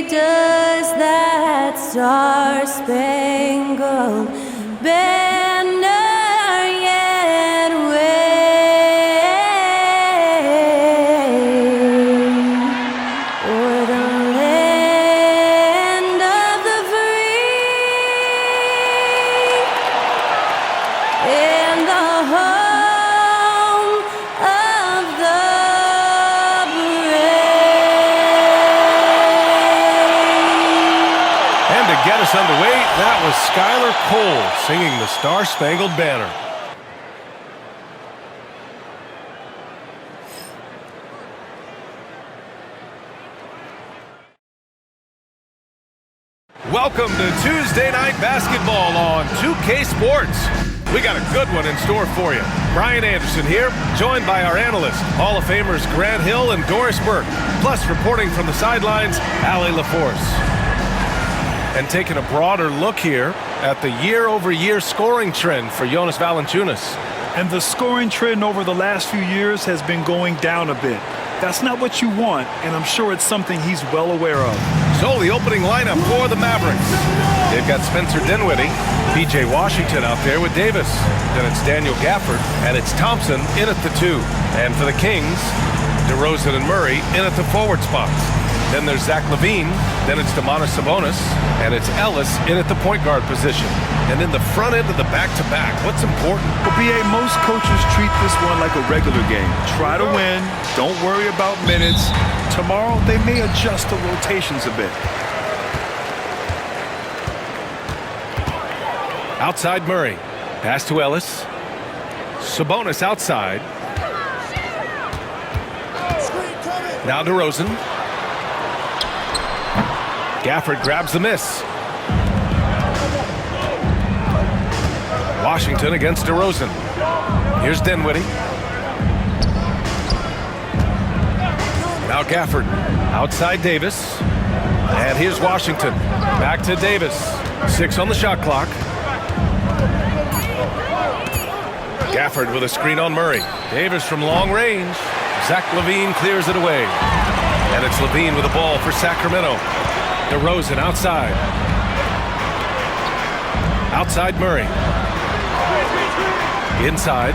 does that star-spangled banner yet wave o'er the land of the free and the home of the brave. And to get us underway, that was Skylar Cole singing the Star-Spangled Banner. Welcome to Tuesday Night Basketball on 2K Sports. We got a good one in store for you. Brian Anderson here, joined by our analysts, Hall of Famers Grant Hill and Doris Burke, plus reporting from the sidelines, Allie LaForce. And taking a broader look here at the year-over-year scoring trend for Jonas Valanciunas. And the scoring trend over the last few years has been going down a bit. That's not what you want, and I'm sure it's something he's well aware of. So the opening lineup for the Mavericks. They've got Spencer Dinwiddie, P.J. Washington out there with Davis. Then it's Daniel Gafford, and it's Thompson in at the 2. And for the Kings, DeRozan and Murray in at the forward spots. Then there's Zach LaVine, then it's Domantas Sabonis, and it's Ellis in at the point guard position. And in the front end of the back-to-back, what's important? Well, B.A., most coaches treat this one like a regular game. Try to win, don't worry about minutes. Tomorrow, they may adjust the rotations a bit. Outside Murray, pass to Ellis. Sabonis outside. Now DeRozan. Gafford grabs the miss. Washington against DeRozan. Here's Dinwiddie. Now Gafford outside Davis. And here's Washington. Back to Davis. 6 on the shot clock. Gafford with a screen on Murray. Davis from long range. Zach LaVine clears it away. And it's LaVine with the ball for Sacramento. DeRozan outside. Outside Murray. Inside.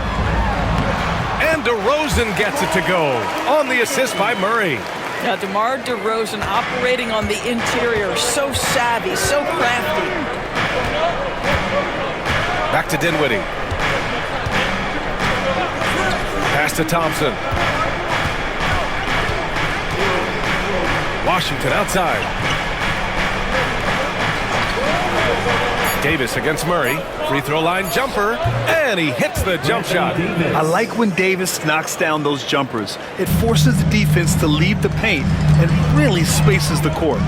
And DeRozan gets it to go on the assist by Murray. Now DeMar DeRozan operating on the interior. So savvy, so crafty. Back to Dinwiddie. Pass to Thompson. Washington outside. Davis against Murray. Free throw line jumper. And he hits the jump shot. I like when Davis knocks down those jumpers. It forces the defense to leave the paint and really spaces the court.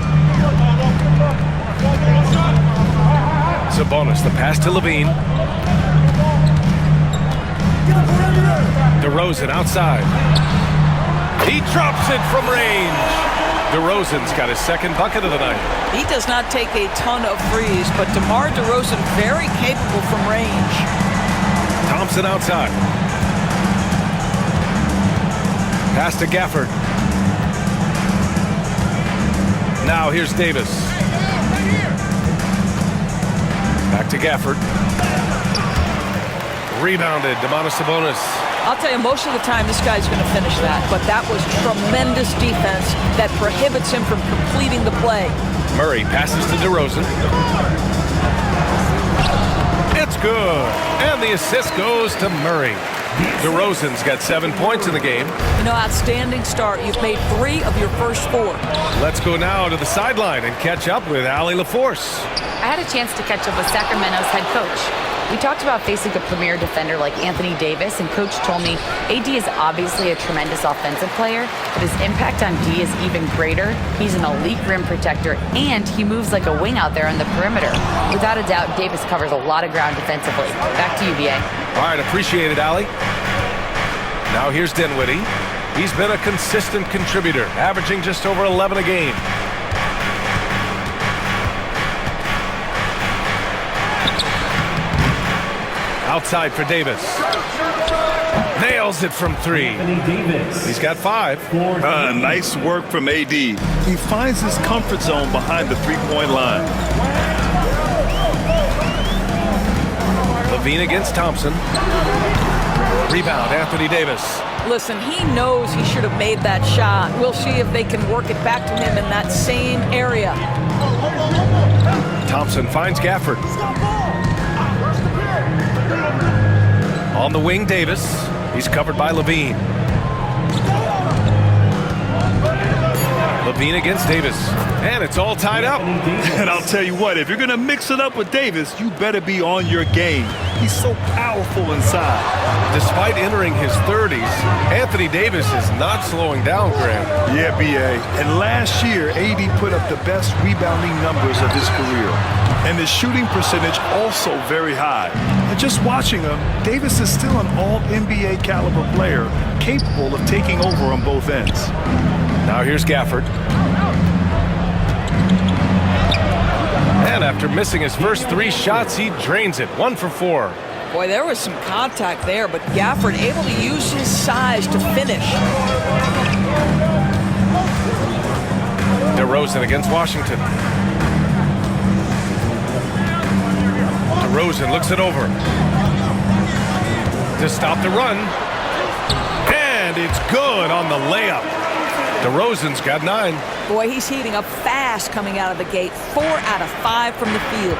Sabonis, the pass to LaVine. DeRozan outside. He drops it from range. DeRozan's got his second bucket of the night. He does not take a ton of threes, but DeMar DeRozan very capable from range. Thompson outside. Pass to Gafford. Now here's Davis. Back to Gafford. Rebounded, Domantas Sabonis. I'll tell you, most of the time this guy's going to finish that, but that was tremendous defense that prohibits him from completing the play. Murray passes to DeRozan. It's good. And the assist goes to Murray. DeRozan's got 7 points in the game. You know, outstanding start. You've made 3 of your first 4. Let's go now to the sideline and catch up with Allie LaForce. I had a chance to catch up with Sacramento's head coach. We talked about facing a premier defender like Anthony Davis, and Coach told me AD is obviously a tremendous offensive player, but his impact on D is even greater. He's an elite rim protector, and he moves like a wing out there on the perimeter. Without a doubt, Davis covers a lot of ground defensively. Back to you, BA. All right, appreciate it, Allie. Now here's Dinwiddie. He's been a consistent contributor, averaging just over 11 a game. Outside for Davis. Nails it from three. He's got 5. Nice work from AD. He finds his comfort zone behind the three-point line. Levine against Thompson. Rebound, Anthony Davis. Listen, he knows he should have made that shot. We'll see if they can work it back to him in that same area. Thompson finds Gafford. On the wing, Davis. He's covered by Levine. Levine against Davis. And it's all tied up. And I'll tell you what, if you're going to mix it up with Davis, you better be on your game. He's so powerful inside. Despite entering his 30s, Anthony Davis is not slowing down, Graham. Yeah, B.A. And last year, AD put up the best rebounding numbers of his career. And his shooting percentage also very high. And just watching him, Davis is still an all-NBA caliber player, capable of taking over on both ends. Now here's Gafford. And after missing his first 3 shots, he drains it. 1 for 4. Boy, there was some contact there, but Gafford able to use his size to finish. DeRozan against Washington. DeRozan looks it over. To stop the run. And it's good on the layup. DeRozan's got 9. Boy, he's heating up fast coming out of the gate. 4 out of 5 from the field.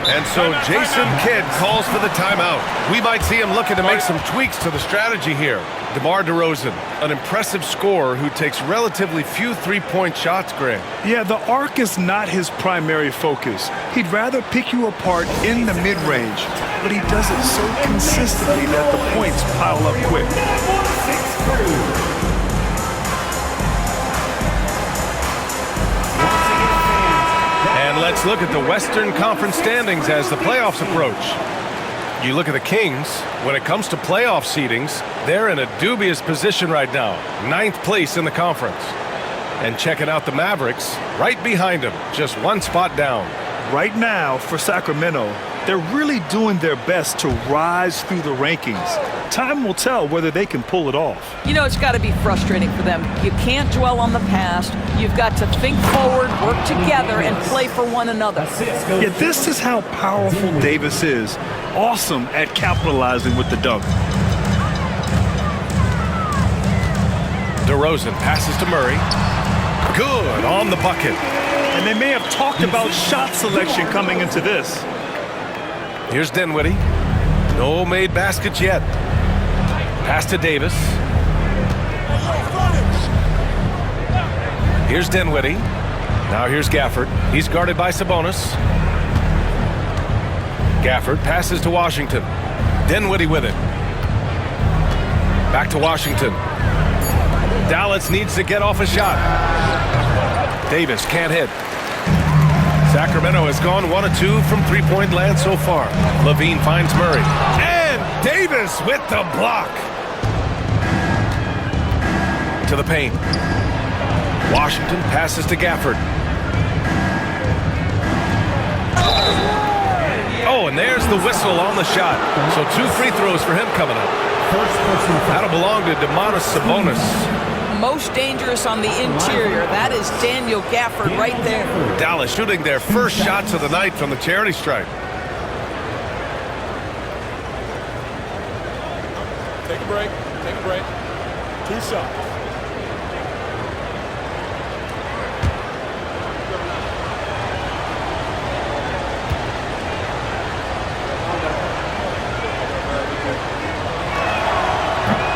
And so Jason Kidd calls for the timeout. We might see him looking to make some tweaks to the strategy here. DeMar DeRozan, an impressive scorer who takes relatively few three-point shots, Graham. Yeah, the arc is not his primary focus. He'd rather pick you apart in the mid-range, but he does it so consistently that the points pile up quick. And let's look at the Western Conference standings as the playoffs approach. You look at the Kings, when it comes to playoff seedings, they're in a dubious position right now. 9th place in the conference. And checking out the Mavericks, right behind them, just 1 spot down. Right now, for Sacramento, they're really doing their best to rise through the rankings. Time will tell whether they can pull it off. You know, it's got to be frustrating for them. You can't dwell on the past. You've got to think forward, work together, and play for one another. Yeah, this is how powerful Davis is. Awesome at capitalizing with the dunk. DeRozan passes to Murray. Good on the bucket. And they may have talked about shot selection coming into this. Here's Dinwiddie. No made baskets yet. Pass to Davis. Here's Dinwiddie. Now here's Gafford. He's guarded by Sabonis. Gafford passes to Washington. Dinwiddie with it. Back to Washington. Dallas needs to get off a shot. Davis can't hit. Sacramento has gone 1 of 2 from three-point land so far. Levine finds Murray. And Davis with the block. To the paint. Washington passes to Gafford. Oh, and there's the whistle on the shot. So 2 free throws for him coming up. That'll belong to Domantas Sabonis. Most dangerous on the interior. That is Daniel Gafford right there. Dallas shooting their first shots of the night from the charity stripe. Take a break. Take a break. 2 shots.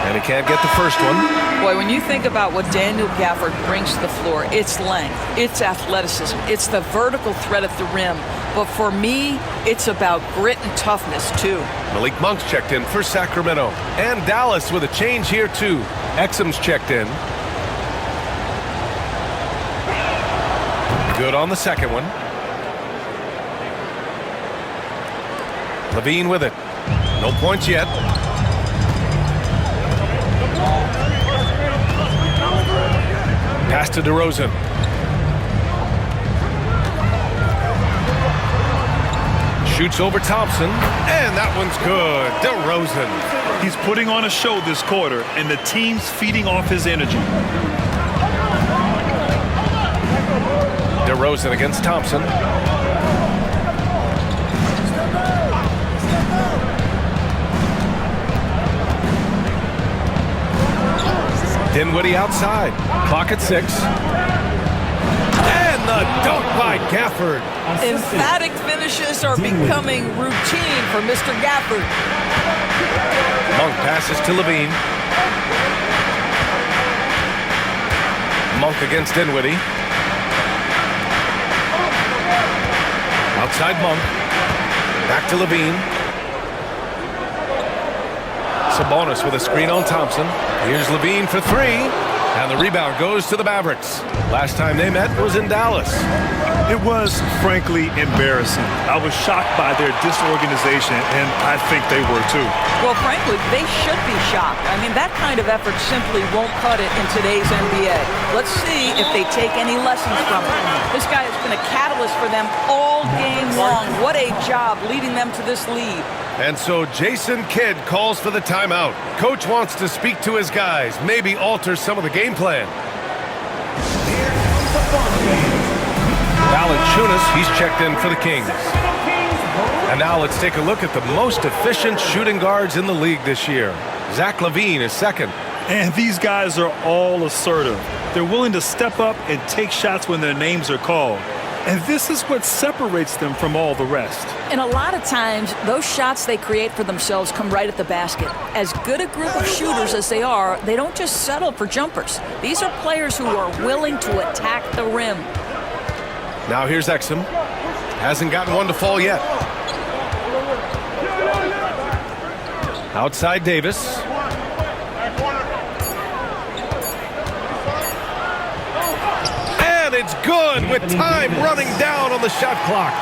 And he can't get the first one. Boy, when you think about what Daniel Gafford brings to the floor, it's length, it's athleticism, it's the vertical threat at the rim. But for me, it's about grit and toughness, too. Malik Monk's checked in for Sacramento. And Dallas with a change here, too. Exum's checked in. Good on the second one. Levine with it. No points yet. Pass to DeRozan. Shoots over Thompson, and that one's good. DeRozan. He's putting on a show this quarter, and the team's feeding off his energy. DeRozan against Thompson. Dinwiddie outside. Clock at 6. And the dunk by Gafford. Emphatic finishes are becoming routine for Mr. Gafford. Monk passes to Levine. Monk against Dinwiddie. Outside Monk. Back to Levine. Sabonis with a screen on Thompson. Here's Levine for 3. And the rebound goes to the Mavericks. Last time they met was in Dallas. It was, frankly, embarrassing. I was shocked by their disorganization, and I think they were too. Well, frankly, they should be shocked. I mean, that kind of effort simply won't cut it in today's NBA. Let's see if they take any lessons from it. This guy has been a catalyst for them all game long. What a job leading them to this lead. And so Jason Kidd calls for the timeout. Coach wants to speak to his guys, maybe alter some of the game plan. Valanciunas, he's checked in for the Kings. And now let's take a look at the most efficient shooting guards in the league this year. Zach LaVine is second. And these guys are all assertive. They're willing to step up and take shots when their names are called. And this is what separates them from all the rest. And a lot of times, those shots they create for themselves come right at the basket. As good a group of shooters as they are, they don't just settle for jumpers. These are players who are willing to attack the rim. Now here's Exum. Hasn't gotten one to fall yet. Outside Davis. And it's good with time running down on the shot clock.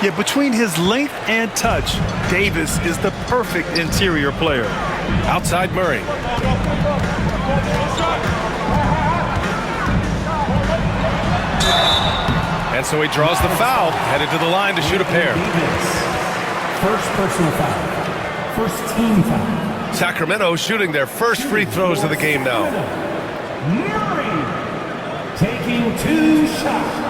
Yet between his length and touch, Davis is the perfect interior player. Outside Murray. And so he draws the foul, headed to the line to shoot a pair. First personal foul. First team foul. Sacramento shooting their first free throws of the game now. Murray taking 2 shots.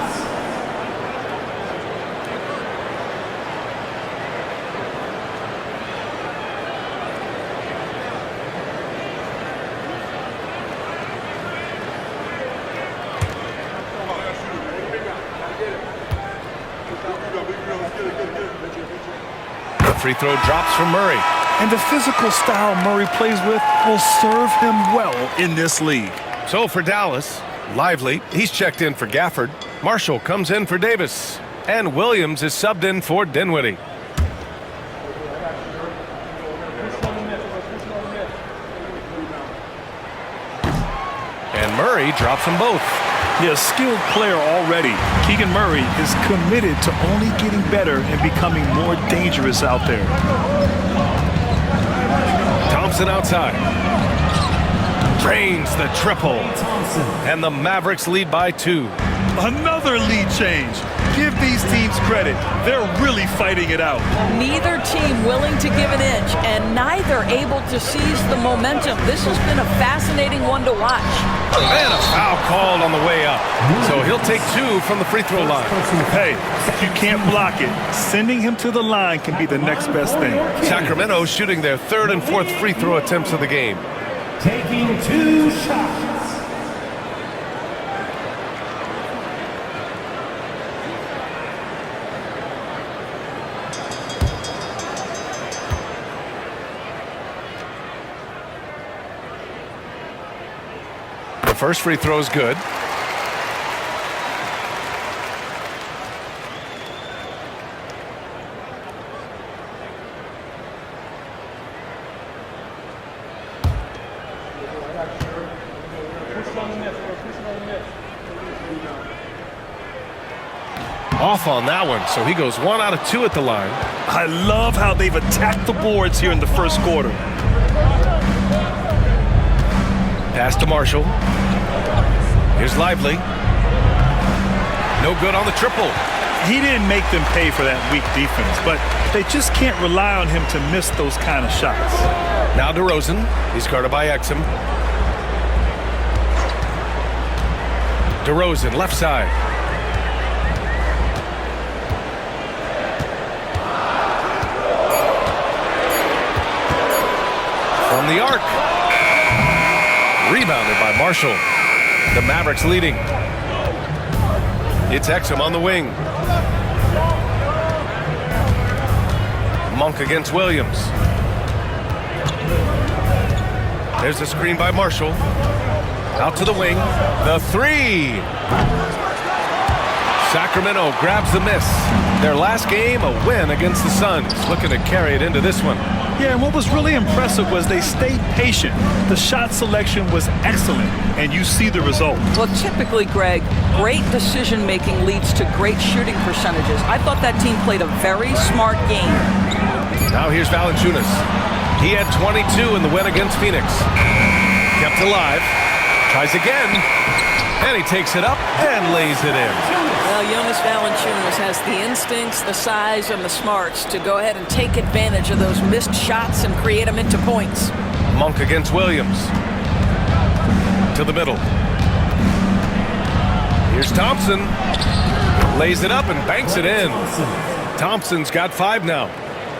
The free throw drops from Murray. And the physical style Murray plays with will serve him well in this league. So for Dallas, Lively, he's checked in for Gafford. Marshall comes in for Davis. And Williams is subbed in for Dinwiddie. And Murray drops them both. He's a skilled player already. Keegan Murray is committed to only getting better and becoming more dangerous out there. Thompson outside. Drains the triple. And the Mavericks lead by 2. Another lead change. Give these teams credit. They're really fighting it out. Neither team willing to give an inch, and neither able to seize the momentum. This has been a fascinating one to watch. And a foul called on the way up. So he'll take 2 from the free throw line. Hey, if you can't block it, sending him to the line can be the next best thing. Sacramento shooting their 3rd and 4th free throw attempts of the game. Taking 2 shots. The first free throw is good. Off on that one, so he goes 1 out of 2 at the line. I love how they've attacked the boards here in the first quarter. Pass to Marshall. Here's Lively. No good on the triple. He didn't make them pay for that weak defense, but they just can't rely on him to miss those kind of shots. Now DeRozan. He's guarded by Exum. DeRozan, left side. From the arc. Rebounded by Marshall. The Mavericks leading. It's Exum on the wing. Monk against Williams. There's a screen by Marshall. Out to the wing. The three. Sacramento grabs the miss. Their last game, a win against the Suns. Looking to carry it into this one. Yeah, and what was really impressive was they stayed patient. The shot selection was excellent, and you see the result. Well, typically, Greg, great decision-making leads to great shooting percentages. I thought that team played a very smart game. Now here's Valanciunas. He had 22 in the win against Phoenix. Kept alive. Tries again. And he takes it up and lays it in. Well, Jonas Valanciunas has the instincts, the size, and the smarts to go ahead and take advantage of those missed shots and create them into points. Monk against Williams. To the middle. Here's Thompson. Lays it up and banks it in. Thompson's got 5 now.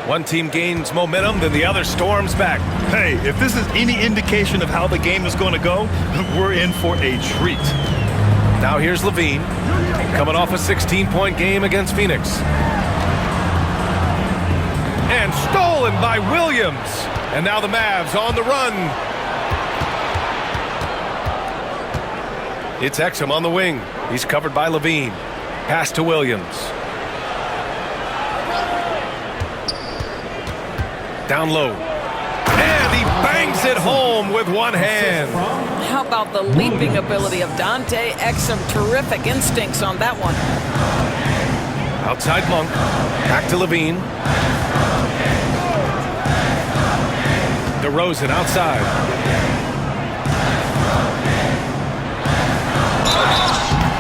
One team gains momentum, then the other storms back. Hey, if this is any indication of how the game is going to go, we're in for a treat. Now here's Levine, coming off a 16-point game against Phoenix. And stolen by Williams. And now the Mavs on the run. It's Exum on the wing. He's covered by Levine. Pass to Williams. Down low. And he bangs it home with one hand. How about the leaping ability of Dante Exum? Terrific instincts on that one. Outside Monk. Back to Levine. DeRozan outside.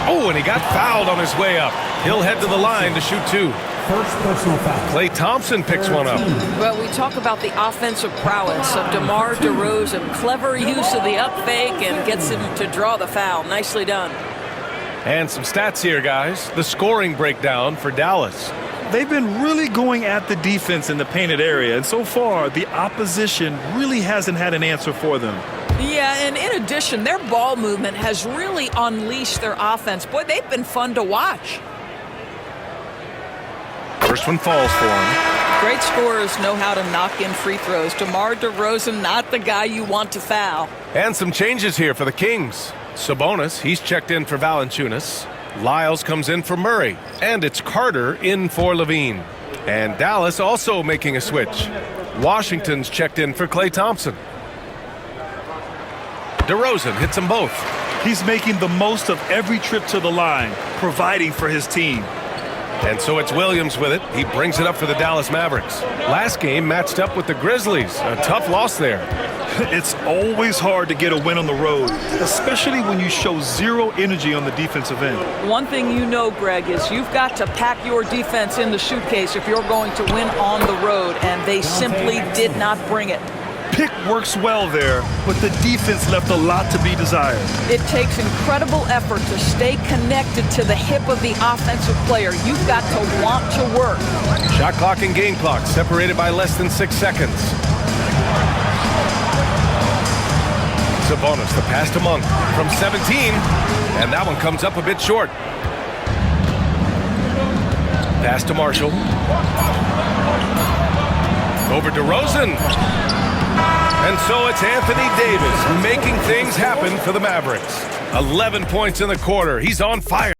Oh, and he got fouled on his way up. He'll head to the line to shoot 2. First personal foul. Klay Thompson picks one up. Well, we talk about the offensive prowess of DeMar DeRozan. Clever use of the up fake and gets him to draw the foul. Nicely done. And some stats here, guys. The scoring breakdown for Dallas. They've been really going at the defense in the painted area, and so far, the opposition really hasn't had an answer for them. Yeah, and in addition, their ball movement has really unleashed their offense. Boy, they've been fun to watch. First one falls for him. Great scorers know how to knock in free throws. DeMar DeRozan, not the guy you want to foul. And some changes here for the Kings. Sabonis, he's checked in for Valanciunas. Lyles comes in for Murray. And it's Carter in for Levine. And Dallas also making a switch. Washington's checked in for Klay Thompson. DeRozan hits them both. He's making the most of every trip to the line, providing for his team. And so it's Williams with it. He brings it up for the Dallas Mavericks. Last game matched up with the Grizzlies. A tough loss there. It's always hard to get a win on the road, especially when you show zero energy on the defensive end. One thing you know, Greg, is you've got to pack your defense in the suitcase if you're going to win on the road, and they simply did not bring it. Pick works well there, but the defense left a lot to be desired. It takes incredible effort to stay connected to the hip of the offensive player. You've got to want to work. Shot clock and game clock separated by less than 6 seconds. Sabonis, the pass to Monk from 17, and that one comes up a bit short. Pass to Marshall. Over DeRozan. And so it's Anthony Davis making things happen for the Mavericks. 11 points in the quarter. He's on fire.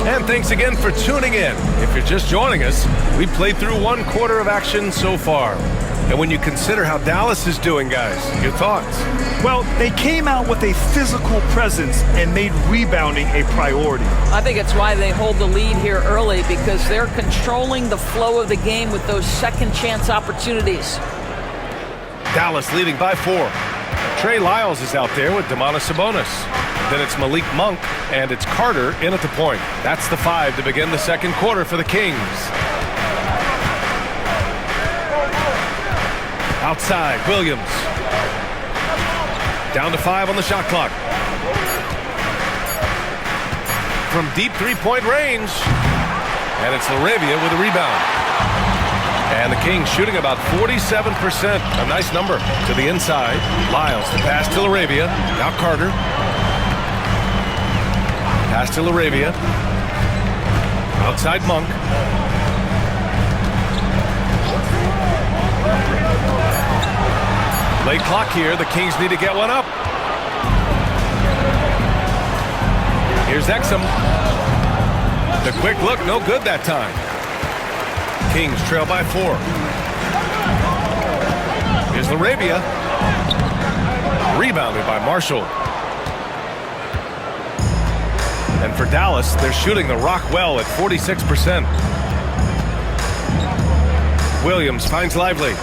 And thanks again for tuning in. If you're just joining us, we played through one quarter of action so far. And when you consider how Dallas is doing, guys, your thoughts? Well, they came out with a physical presence and made rebounding a priority. I think it's why they hold the lead here early, because they're controlling the flow of the game with those second chance opportunities. Dallas leading by 4. Trey Lyles is out there with Domantas Sabonis. Then it's Malik Monk, and it's Carter in at the point. That's the 5 to begin the second quarter for the Kings. Outside, Williams. Down to 5 on the shot clock. From deep three-point range. And it's LaRavia with a rebound. And the Kings shooting about 47%. A nice number to the inside. Lyles, the pass to LaRavia. Now Carter. Pass to LaRavia. Outside Monk. Late clock here. The Kings need to get one up. Here's Exum. The quick look, no good that time. Kings trail by 4. Here's LaRavia. Rebounded by Marshall. And for Dallas, they're shooting the rock well at 46%. Williams finds Lively.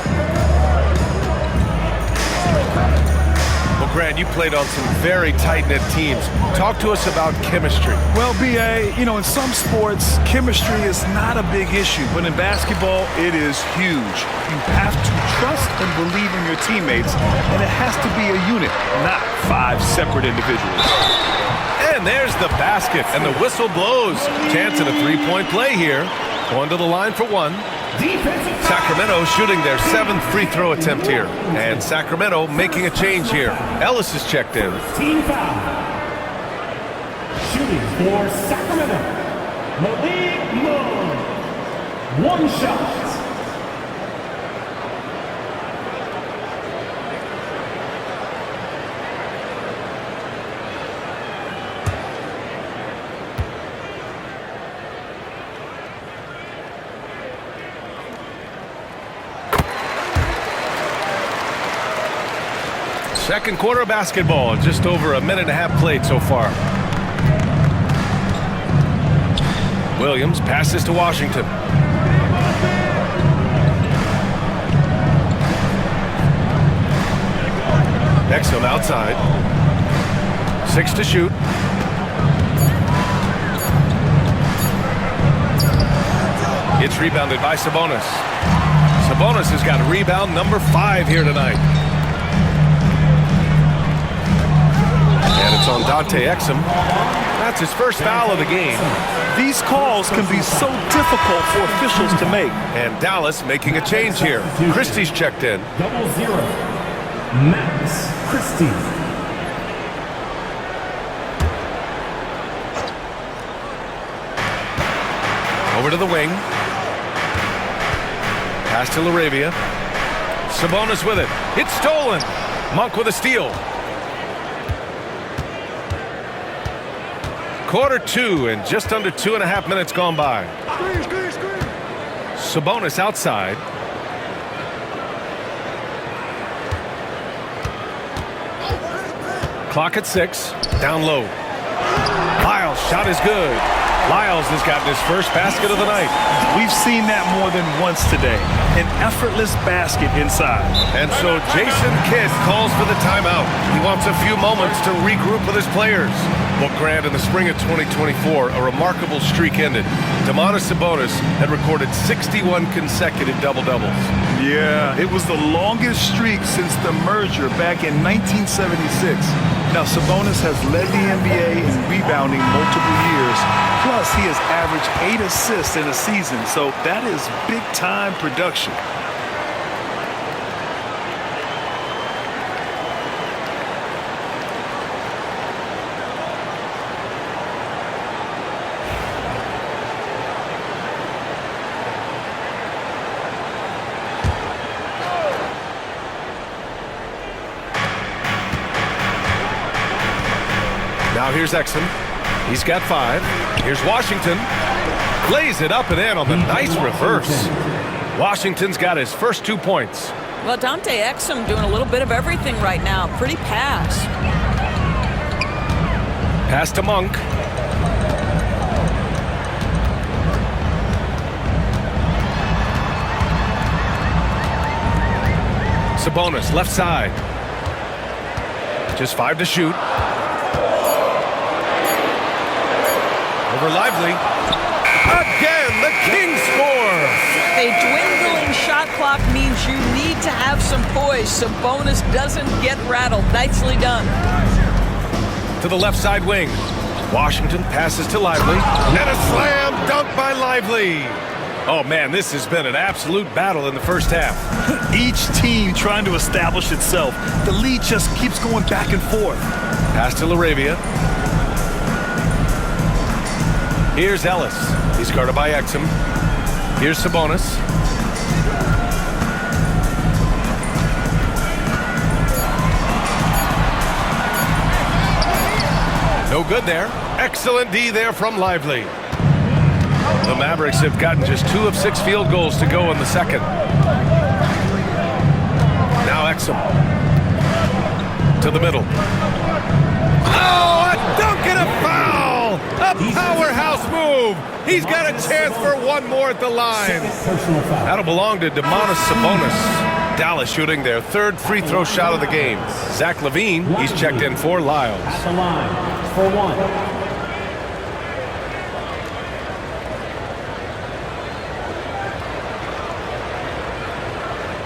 Well, Grant, you played on some very tight-knit teams. Talk to us about chemistry. Well, B.A., you know, in some sports, chemistry is not a big issue, but in basketball, it is huge. You have to trust and believe in your teammates, and it has to be a unit, not 5 separate individuals. And there's the basket, and the whistle blows. Chance at a three-point play here. Going to the line for 1. Sacramento shooting their 7th free throw attempt here. And Sacramento making a change here. Ellis is checked in. Team foul. Shooting for Sacramento. Malik Monk. 1 shot. Second quarter of basketball, just over a minute and a half played so far. Williams passes to Washington. Exum outside. 6 to shoot. It's rebounded by Sabonis. Sabonis has got rebound number 5 here tonight. And it's on Dante Exum. That's his first foul of the game. These calls can be so difficult for officials to make. And Dallas making a change here. Christie's checked in. 0-0. Max Christie. Over to the wing. Pass to LaRavia. Sabonis with it. It's stolen. Monk with a steal. Quarter 2 and just under 2.5 minutes gone by. Sabonis outside. Clock at 6. Down low. Lyles' shot is good. Lyles has gotten his first basket of the night. We've seen that more than once today. An effortless basket inside. And so Jason Kidd calls for the timeout. He wants a few moments to regroup with his players. Well, Grant, in the spring of 2024, a remarkable streak ended. Domantas Sabonis had recorded 61 consecutive double-doubles. Yeah, it was the longest streak since the merger back in 1976. Now, Sabonis has led the NBA in rebounding multiple years. Plus, he has averaged 8 assists in a season, so that is big-time production. Now here's Exum. He's got 5. Here's Washington. Lays it up and in on the nice reverse. Washington's got his first 2 points. Well, Dante Exum doing a little bit of everything right now. Pretty pass. Pass to Monk. Sabonis, left side. Just 5 to shoot. Over Lively. Again, the Kings score. A dwindling shot clock means you need to have some poise. Sabonis doesn't get rattled. Nicely done. To the left side wing. Washington passes to Lively. And a slam dunk by Lively. Oh, man, this has been an absolute battle in the first half. Each team trying to establish itself. The lead just keeps going back and forth. Pass to LaRavia. Here's Ellis. He's guarded by Exum. Here's Sabonis. No good there. Excellent D there from Lively. The Mavericks have gotten just 2 of 6 field goals to go in the second. Now Exum. To the middle. Oh, a dunk and a foul! A powerhouse move! He's got a chance for one more at the line. That'll belong to Domantas Sabonis. Dalla shooting their 3rd free throw shot of the game. Zach LaVine, he's checked in for Lyles. At the line for 1.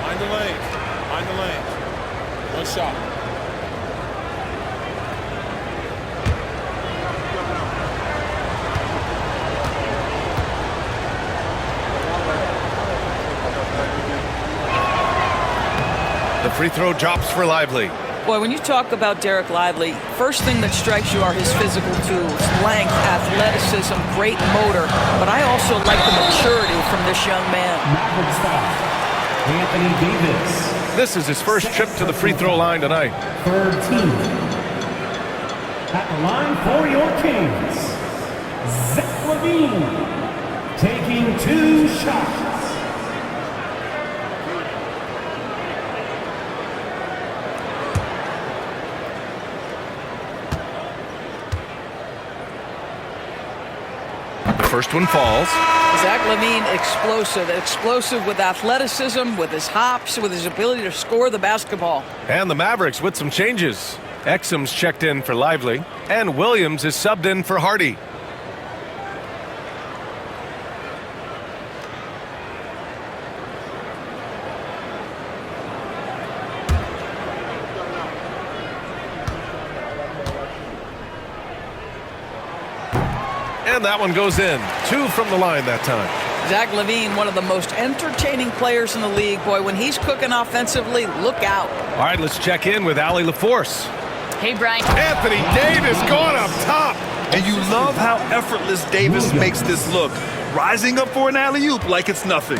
Mind the lane. Mind the lane. 1 shot. The free throw drops for Lively. Boy, when you talk about Derek Lively, first thing that strikes you are his physical tools. Length, athleticism, great motor. But I also like the maturity from this young man. Mavericks foul. Anthony Davis. This is his first trip to the free throw line tonight. 13. At the line for your Kings, Zach LaVine taking 2 shots. First one falls. Zach LaVine, explosive with athleticism, with his hops, with his ability to score the basketball. And the Mavericks with some changes. Exum's checked in for Lively, and Williams is subbed in for Hardy. And that one goes in. 2 from the line that time. Zach LaVine, one of the most entertaining players in the league. Boy, when he's cooking offensively, look out. All right, let's check in with Allie LaForce. Hey, Brian. Anthony Davis going up top. And you love how effortless Davis makes this look. Rising up for an alley-oop like it's nothing.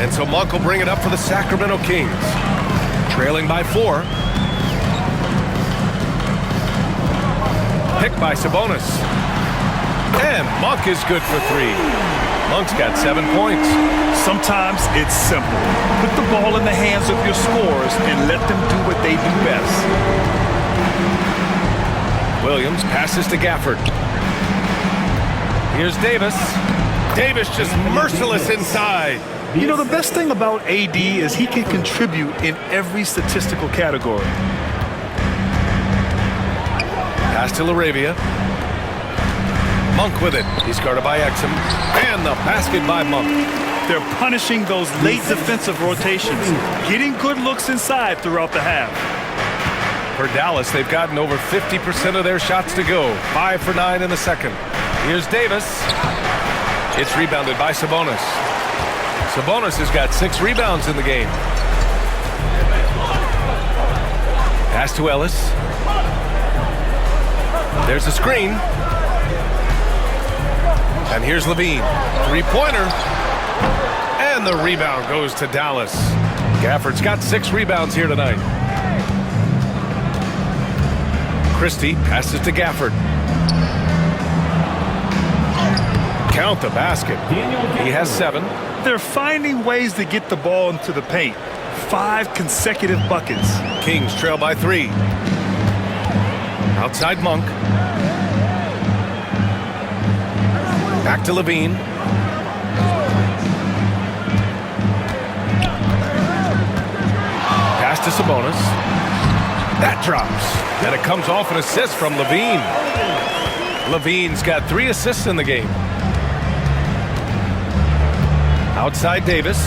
And so Monk will bring it up for the Sacramento Kings. Trailing by 4. Picked by Sabonis. And Monk is good for 3. Monk's got 7 points. Sometimes it's simple. Put the ball in the hands of your scorers and let them do what they do best. Williams passes to Gafford. Here's Davis. Davis just merciless inside. You know, the best thing about AD is he can contribute in every statistical category. Pass to LaRavia. Monk with it. He's guarded by Exum. And the basket by Monk. They're punishing those late defensive rotations, getting good looks inside throughout the half. For Dallas, they've gotten over 50% of their shots to go. 5 for 9 in the second. Here's Davis. It's rebounded by Sabonis. Sabonis has got 6 rebounds in the game. Pass to Ellis. There's a screen. And here's LaVine. 3-pointer. And the rebound goes to Dallas. Gafford's got 6 rebounds here tonight. Christie passes to Gafford. Count the basket. He has 7. They're finding ways to get the ball into the paint. 5 consecutive buckets. Kings trail by 3. Outside Monk. Back to Levine. Pass to Sabonis. That drops. And it comes off an assist from Levine. Levine's got 3 assists in the game. Outside Davis.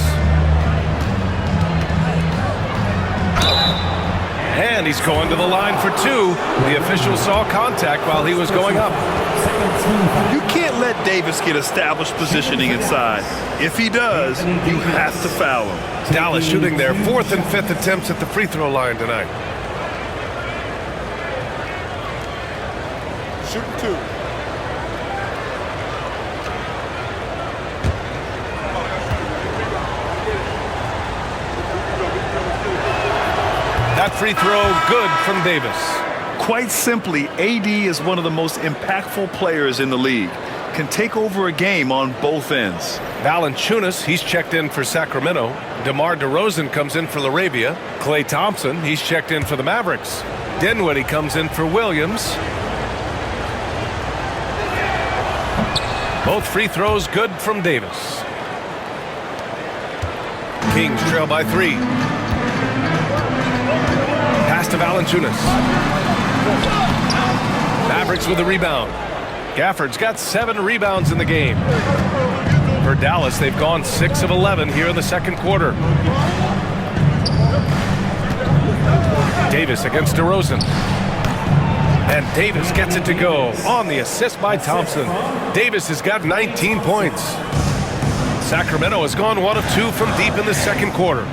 And he's going to the line for 2. The official saw contact while he was going up. You can't let Davis get established positioning inside. If he does, you have to foul him. Dalla shooting their 4th and 5th attempts at the free throw line tonight. Shooting 2. That free throw good from Davis. Quite simply, AD is one of the most impactful players in the league. Can take over a game on both ends. Valanciunas, he's checked in for Sacramento. DeMar DeRozan comes in for LaRavia. Klay Thompson, he's checked in for the Mavericks. Dinwiddie comes in for Williams. Both free throws good from Davis. Kings trail by 3. Pass to Valanciunas. Mavericks with a rebound. Gafford's got 7 rebounds in the game. For Dallas, they've gone 6 of 11 here in the second quarter. Davis against DeRozan. And Davis gets it to go on the assist by Thompson. Davis has got 19 points. Sacramento has gone 1 of 2 from deep in the second quarter.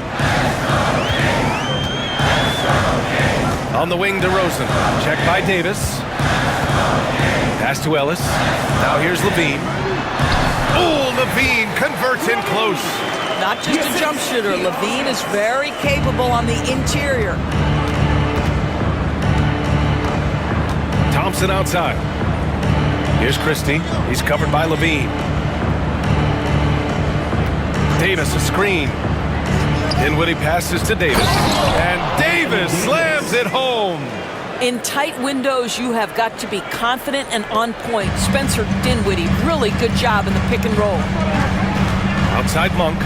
On the wing, DeRozan. Check by Davis. Pass to Ellis. Now here's Levine. Oh, Levine converts in close. Not just a jump shooter. Levine is very capable on the interior. Thompson outside. Here's Christie. He's covered by Levine. Davis a screen. Dinwiddie passes to Davis. And Davis slams it home. In tight windows, you have got to be confident and on point. Spencer Dinwiddie, really good job in the pick and roll. Outside Monk.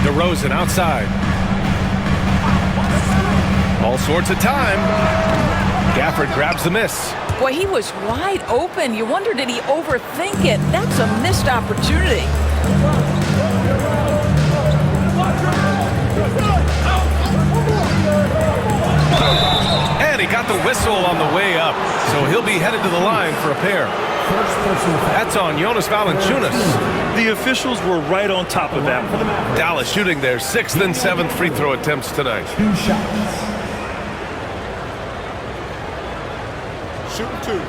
DeRozan outside. All sorts of time. Gafford grabs the miss. Boy, he was wide open. You wonder, did he overthink it? That's a missed opportunity. And he got the whistle on the way up, so he'll be headed to the line for a pair. That's on Jonas Valanciunas. The officials were right on top of that one. Dallas shooting their 6th and 7th free throw attempts tonight. 2 shots. Shooting 2.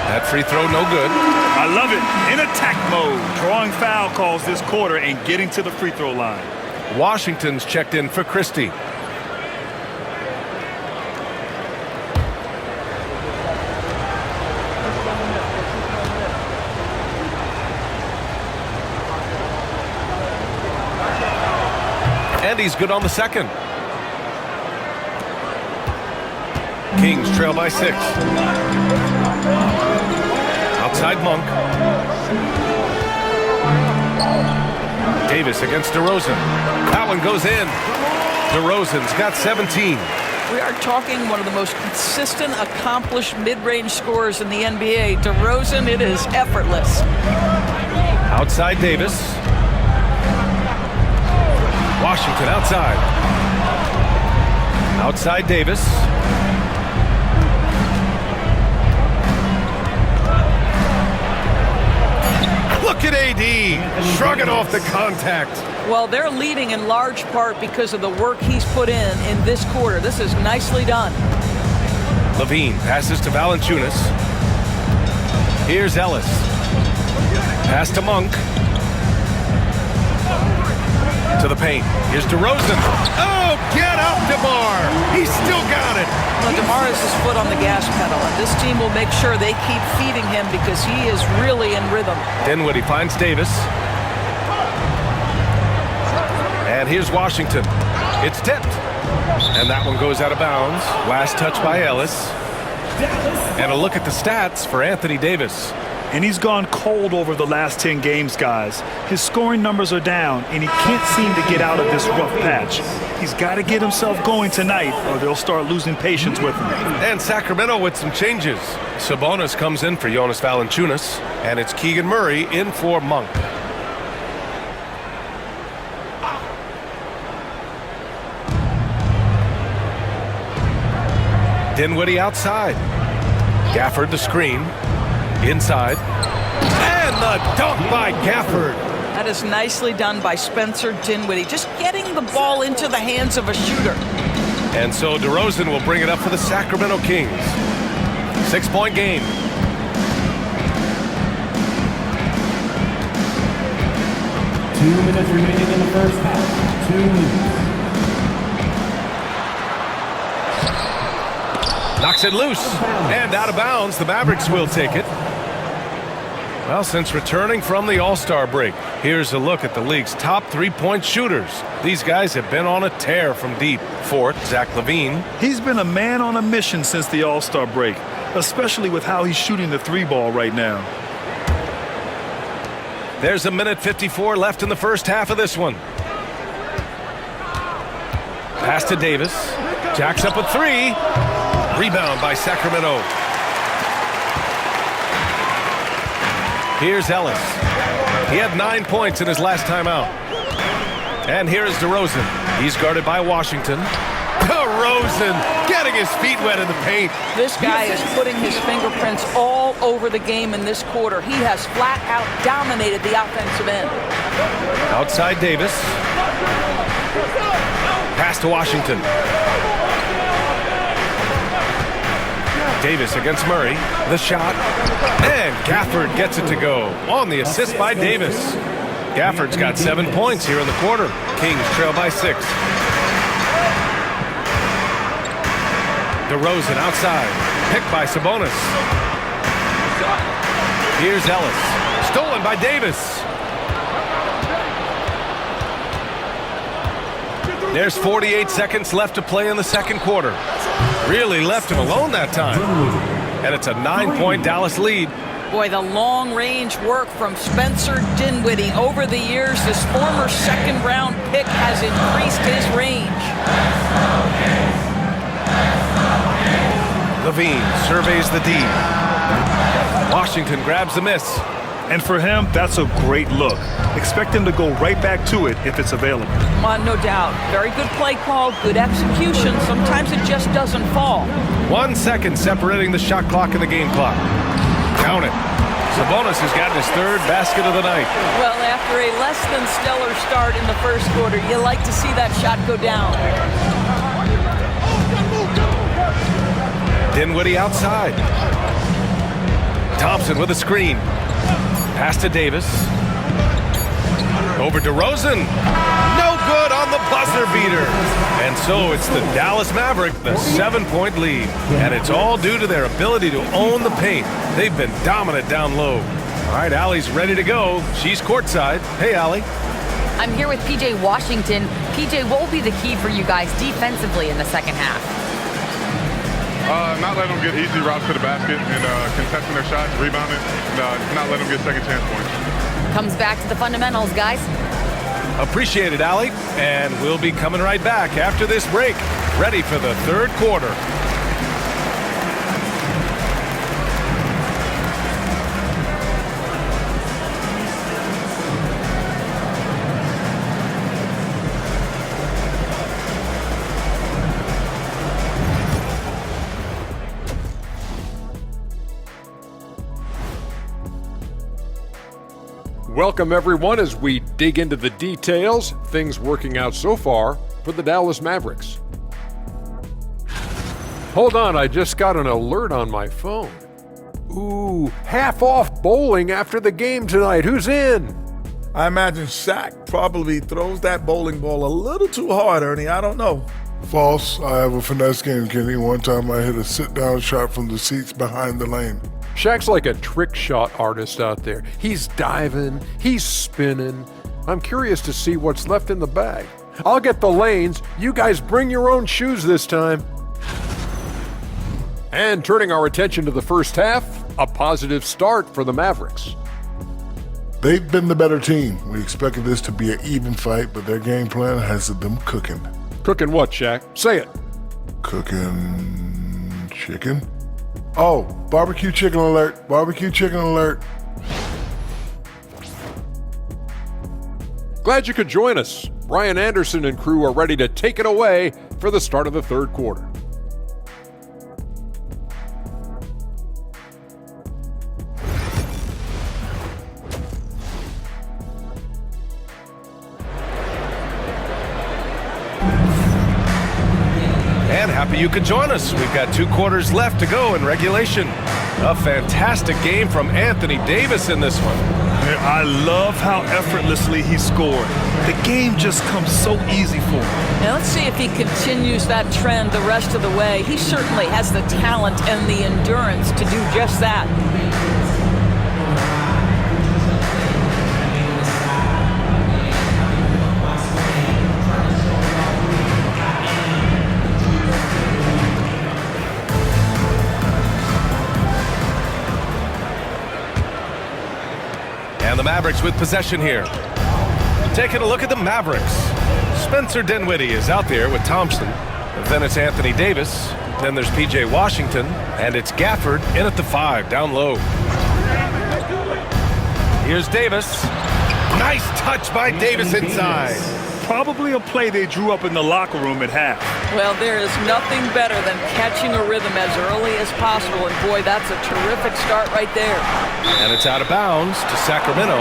That free throw no good. I love it. In attack mode. Drawing foul calls this quarter and getting to the free throw line. Washington's checked in for Christie. And he's good on the second. Kings trail by 6. Outside Monk. Davis against DeRozan. That one goes in. DeRozan's got 17. We are talking one of the most consistent, accomplished mid-range scorers in the NBA. DeRozan, it is effortless. Outside Davis. Washington outside. Outside Davis. Look at AD shrugging off the contact. Well, they're leading in large part because of the work he's put in this quarter. This is nicely done. Levine passes to Valanciunas. Here's Ellis. Pass to Monk. To the paint. Here's DeRozan. Oh, get up, DeMar. He's still got it. Well, DeMar has his foot on the gas pedal, and this team will make sure they keep feeding him because he is really in rhythm. Dinwiddie finds Davis. And here's Washington. It's tipped. And that one goes out of bounds. Last touch by Ellis. And a look at the stats for Anthony Davis. And he's gone cold over the last 10 games, guys. His scoring numbers are down, and he can't seem to get out of this rough patch. He's got to get himself going tonight, or they'll start losing patience with him. And Sacramento with some changes. Sabonis comes in for Jonas Valanciunas, and it's Keegan Murray in for Monk. Dinwiddie outside. Gafford the screen. Inside. And the dunk by Gafford. That is nicely done by Spencer Dinwiddie, just getting the ball into the hands of a shooter. And so DeRozan will bring it up for the Sacramento Kings. 6-point game. Two minutes remaining in the first half. 2 minutes. Knocks it loose. And out of bounds. The Mavericks will take it. Well, since returning from the All-Star break, here's a look at the league's top three-point shooters. These guys have been on a tear from deep. Fourth, Zach LaVine. He's been a man on a mission since the All-Star break, especially with how he's shooting the three ball right now. There's a minute 54 left in the first half of this one. Pass to Davis. Jacks up a three. Rebound by Sacramento. Here's Ellis. He had 9 points in his last time out. And here is DeRozan. He's guarded by Washington. DeRozan getting his feet wet in the paint. This guy is putting his fingerprints all over the game in this quarter. He has flat out dominated the offensive end. Outside Davis. Pass to Washington. Davis against Murray. The shot. And Gafford gets it to go. On the assist by Davis. Gafford's got 7 points here in the quarter. Kings trail by 6. DeRozan outside. Picked by Sabonis. Here's Ellis. Stolen by Davis. There's 48 seconds left to play in the second quarter. Really left him alone that time. And it's a 9-point Dallas lead. Boy, the long-range work from Spencer Dinwiddie. Over the years, this former second-round pick has increased his range. LaVine surveys the D. Washington grabs the miss. And for him, that's a great look. Expect him to go right back to it if it's available. No doubt. Very good play call, good execution. Sometimes it just doesn't fall. 1 second separating the shot clock and the game clock. Count it. Sabonis has gotten his third basket of the night. Well, after a less than stellar start in the first quarter, you like to see that shot go down. Dinwiddie outside. Thompson with a screen. Pass to Davis. Over DeRozan. No good on the buzzer beater. And so it's the Dallas Mavericks, the 7-point lead. And it's all due to their ability to own the paint. They've been dominant down low. All right, Allie's ready to go. She's courtside. Hey, Allie. I'm here with PJ Washington. PJ, what will be the key for you guys defensively in the second half? Not letting them get easy routes to the basket and contesting their shots, rebounding, and not letting them get second chance points. Comes back to the fundamentals, guys. Appreciate it, Allie. And we'll be coming right back after this break. Ready for the third quarter. Welcome, everyone, as we dig into the details, things working out so far for the Dallas Mavericks. Hold on, I just got an alert on my phone. Ooh, half off bowling after the game tonight. Who's in? I imagine Shaq probably throws that bowling ball a little too hard, Ernie. I don't know. False. I have a finesse game, Kenny. One time I hit a sit-down shot from the seats behind the lane. Shaq's like a trick shot artist out there. He's diving, he's spinning. I'm curious to see what's left in the bag. I'll get the lanes. You guys bring your own shoes this time. And turning our attention to the first half, a positive start for the Mavericks. They've been the better team. We expected this to be an even fight, but their game plan has them cooking. Cooking what, Shaq? Say it. Cooking chicken? Oh, barbecue chicken alert. Barbecue chicken alert. Glad you could join us. Brian Anderson and crew are ready to take it away for the start of the third quarter. And happy you could join us. We've got 2 quarters left to go in regulation. A fantastic game from Anthony Davis in this one. I love how effortlessly he scored. The game just comes so easy for him. Now let's see if he continues that trend the rest of the way. He certainly has the talent and the endurance to do just that. And the Mavericks with possession here. Taking a look at the Mavericks. Spencer Dinwiddie is out there with Thompson. Then it's Anthony Davis. Then there's P.J. Washington. And it's Gafford in at the 5, down low. Here's Davis. Nice touch by Davis inside. Probably a play they drew up in the locker room at half. Well, there is nothing better than catching a rhythm as early as possible, and boy, that's a terrific start right there. And it's out of bounds to Sacramento.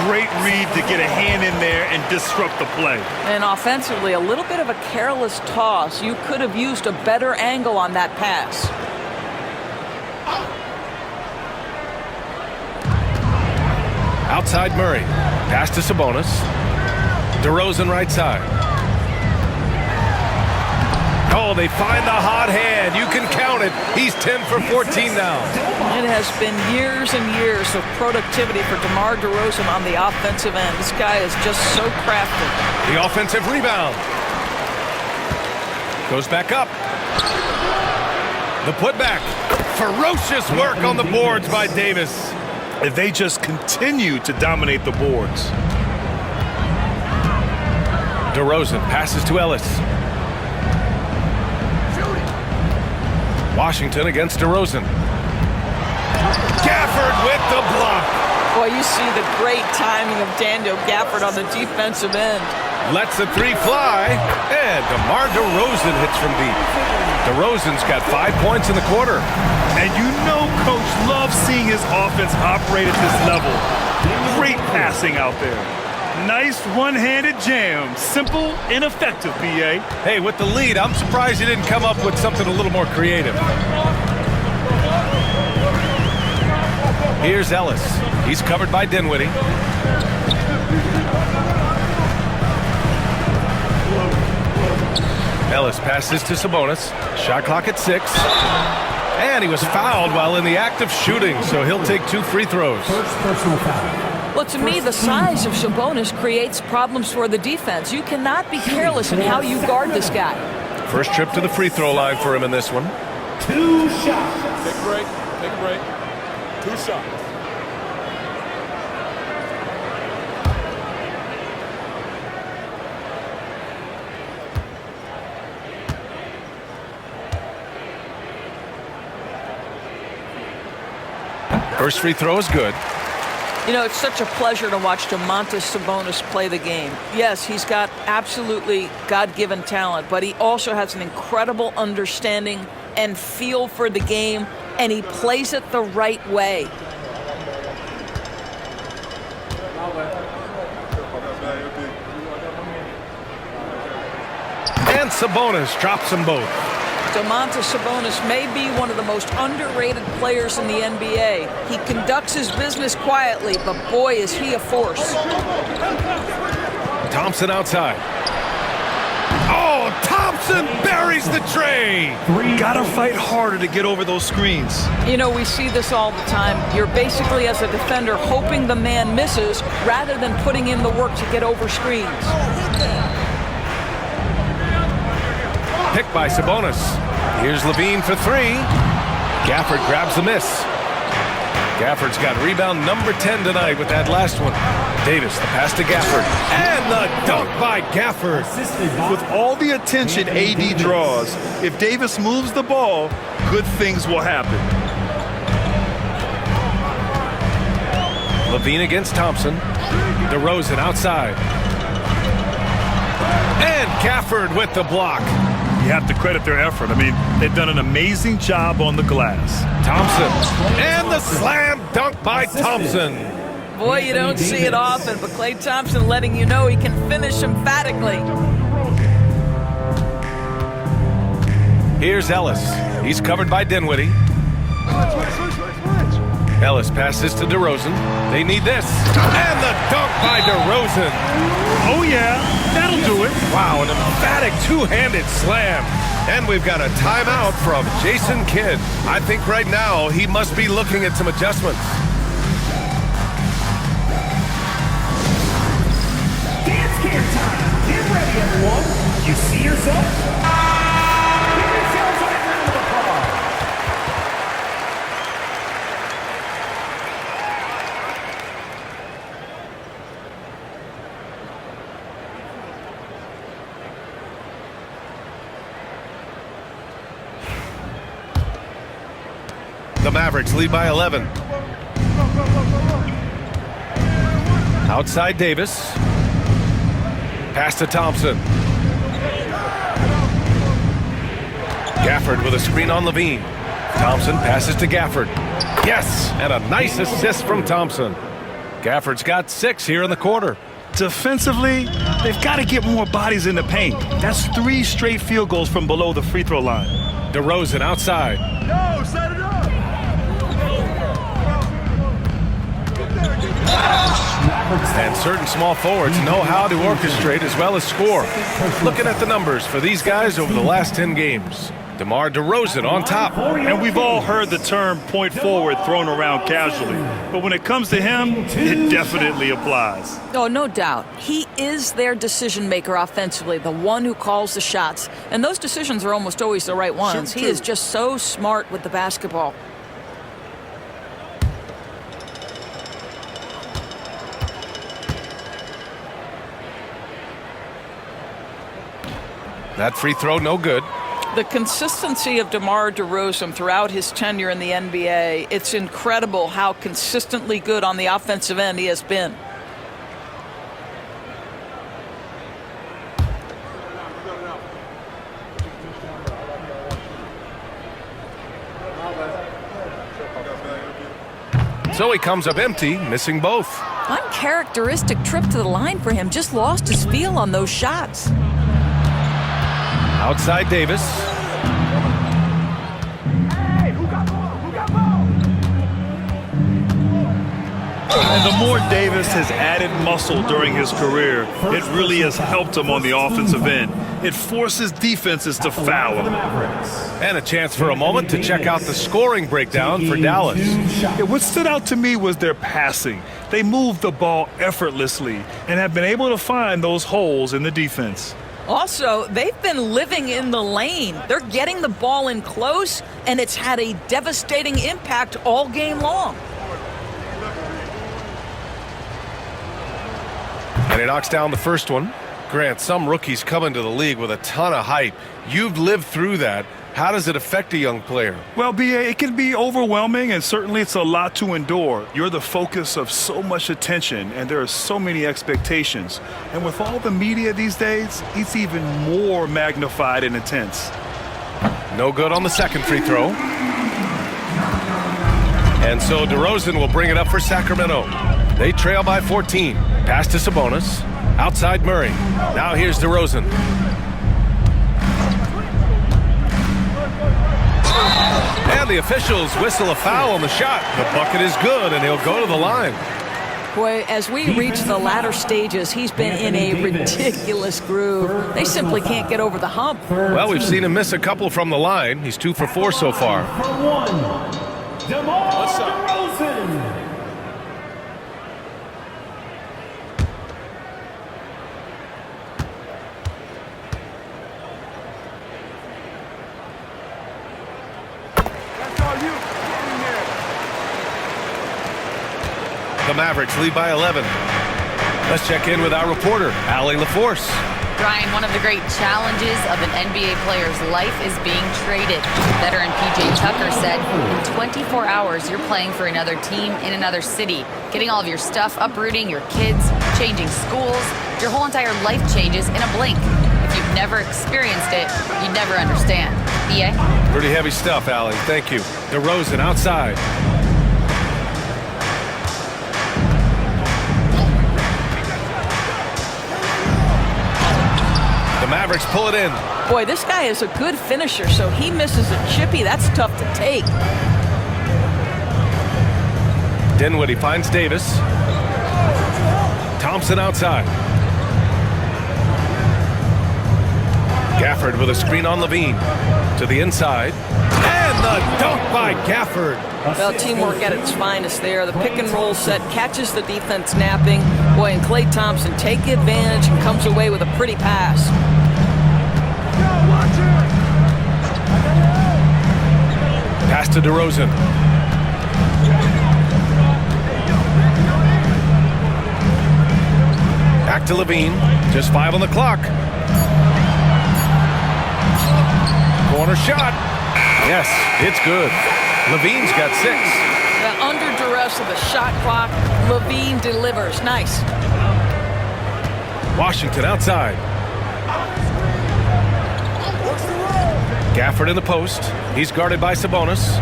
Great read to get a hand in there and disrupt the play. And offensively, a little bit of a careless toss. You could have used a better angle on that pass. Outside Murray. Pass to Sabonis. DeRozan right side. Oh, they find the hot hand. You can count it. He's 10 for 14 now. It has been years and years of productivity for DeMar DeRozan on the offensive end. This guy is just so crafty. The offensive rebound. Goes back up. The putback. Ferocious work on the boards by Davis. They just continue to dominate the boards. DeRozan passes to Ellis. Washington against DeRozan. Gafford with the block. Boy, you see the great timing of Daniel Gafford on the defensive end. Lets the 3 fly, and DeMar DeRozan hits from deep. DeRozan's got 5 points in the quarter. And you know Coach loves seeing his offense operate at this level. Great passing out there. Nice one-handed jam. Simple and effective, B.A. Hey, with the lead, I'm surprised he didn't come up with something a little more creative. Here's Ellis. He's covered by Dinwiddie. Ellis passes to Sabonis. Shot clock at 6. And he was fouled while in the act of shooting, so he'll take 2 free throws. First personal foul. Well, to me, the size of Sabonis creates problems for the defense. You cannot be careless in how you guard this guy. First trip to the free throw line for him in this one. 2 shots. Take a break. Take a break. 2 shots. First free throw is good. You know, it's such a pleasure to watch Domantas Sabonis play the game. Yes, he's got absolutely God-given talent, but he also has an incredible understanding and feel for the game, and he plays it the right way. And Sabonis drops them both. Domantas Sabonis may be one of the most underrated players in the NBA. He conducts his business quietly, but boy, is he a force. Thompson outside. Oh, Thompson buries the tray. Gotta fight harder to get over those screens. You know, we see this all the time. You're basically, as a defender, hoping the man misses rather than putting in the work to get over screens. Picked by Sabonis. Here's Levine for three. Gafford grabs the miss. Gafford's got rebound number 10 tonight with that last one. Davis, the pass to Gafford. And the dunk by Gafford. With all the attention AD draws, if Davis moves the ball, good things will happen. Levine against Thompson. DeRozan outside. And Gafford with the block. You have to credit their effort. I mean, they've done an amazing job on the glass. Thompson. And the slam dunk by Thompson. Boy, you don't see it often, but Klay Thompson letting you know he can finish emphatically. Here's Ellis. He's covered by Dinwiddie. Ellis passes to DeRozan. They need this. And the dunk by DeRozan. Oh, yeah. That'll do it. Wow, an emphatic two-handed slam. And we've got a timeout from Jason Kidd. I think right now he must be looking at some adjustments. Dance care time. Get ready, everyone. You see yourself? Give yourselves a round of applause. The Mavericks lead by 11. Outside Davis. Pass to Thompson. Gafford with a screen on Levine. Thompson passes to Gafford. Yes, and a nice assist from Thompson. Gafford's got 6 here in the quarter. Defensively, they've got to get more bodies in the paint. That's 3 straight field goals from below the free throw line. DeRozan outside. No, set it up. And certain small forwards know how to orchestrate as well as score. Looking at the numbers for these guys over the last 10 games. DeMar DeRozan on top. And we've all heard the term point forward thrown around casually. But when it comes to him, it definitely applies. Oh, no doubt. He is their decision maker offensively, the one who calls the shots. And those decisions are almost always the right ones. He is just so smart with the basketball. That free throw, no good. The consistency of DeMar DeRozan throughout his tenure in the NBA, it's incredible how consistently good on the offensive end he has been. So he comes up empty, missing both. Uncharacteristic trip to the line for him. Just lost his feel on those shots. Outside Davis. And the more Davis has added muscle during his career, it really has helped him on the offensive end. It forces defenses to foul him. And a chance for a moment to check out the scoring breakdown for Dallas. What stood out to me was their passing. They moved the ball effortlessly and have been able to find those holes in the defense. Also, they've been living in the lane. They're getting the ball in close, and it's had a devastating impact all game long. And he knocks down the first one. Grant, some rookies come into the league with a ton of hype. You've lived through that. How does it affect a young player? Well, B.A., it can be overwhelming, and certainly it's a lot to endure. You're the focus of so much attention, and there are so many expectations. And with all the media these days, it's even more magnified and intense. No good on the second free throw. And so DeRozan will bring it up for Sacramento. They trail by 14. Pass to Sabonis. Outside Murray. Now here's DeRozan. the officials whistle a foul on the shot. The bucket is good, and he'll go to the line. Boy, as we reach the latter stages, he's been in a ridiculous groove. They simply can't get over the hump. Well, we've seen him miss a couple from the line. He's 2 for 4 so far. For one, DeMar DeRozan. The Mavericks lead by 11. Let's check in with our reporter, Allie LaForce. Brian, one of the great challenges of an NBA player's life is being traded. Veteran PJ Tucker said, in 24 hours, you're playing for another team in another city, getting all of your stuff, uprooting your kids, changing schools. Your whole entire life changes in a blink. If you've never experienced it, you'd never understand. BA? Pretty heavy stuff, Allie. Thank you. DeRozan outside. The Mavericks pull it in. Boy, this guy is a good finisher, so he misses a chippy. That's tough to take. Dinwiddie finds Davis. Thompson outside. Gafford with a screen on Levine. To the inside. And the dunk by Gafford. Well, teamwork at its finest there. The pick and roll set catches the defense napping. Boy, and Klay Thompson take advantage and comes away with a pretty pass. Pass to DeRozan. Back to Levine. Just 5 on the clock. Corner shot. Yes, it's good. Levine's got 6. Now, under duress of the shot clock, Levine delivers. Nice. Washington outside. Gafford in the post. He's guarded by Sabonis.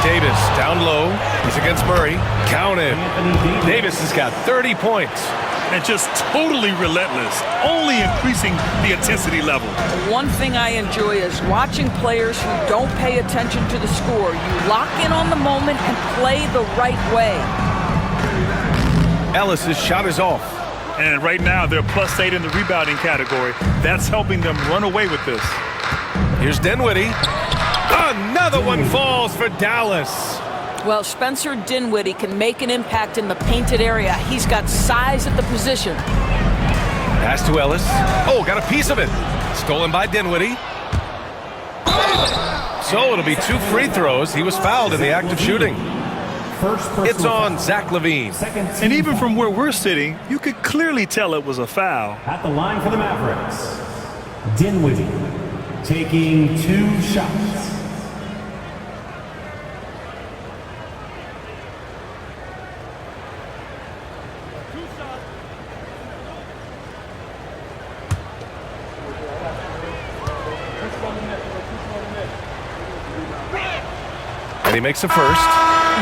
Davis down low. He's against Murray. Counted. Davis has got 30 points. And just totally relentless, only increasing the intensity level. One thing I enjoy is watching players who don't pay attention to the score. You lock in on the moment and play the right way. Ellis's shot is off. And right now, they're +8 in the rebounding category. That's helping them run away with this. Here's Dinwiddie. Another one falls for Dallas. Well, Spencer Dinwiddie can make an impact in the painted area. He's got size at the position. Pass to Ellis. Oh, got a piece of it. Stolen by Dinwiddie. So it'll be 2 free throws. He was fouled in the act of shooting. It's on Zach LaVine. And even from where we're sitting, you could clearly tell it was a foul. At the line for the Mavericks, Dinwiddie taking 2 shots. And he makes a first.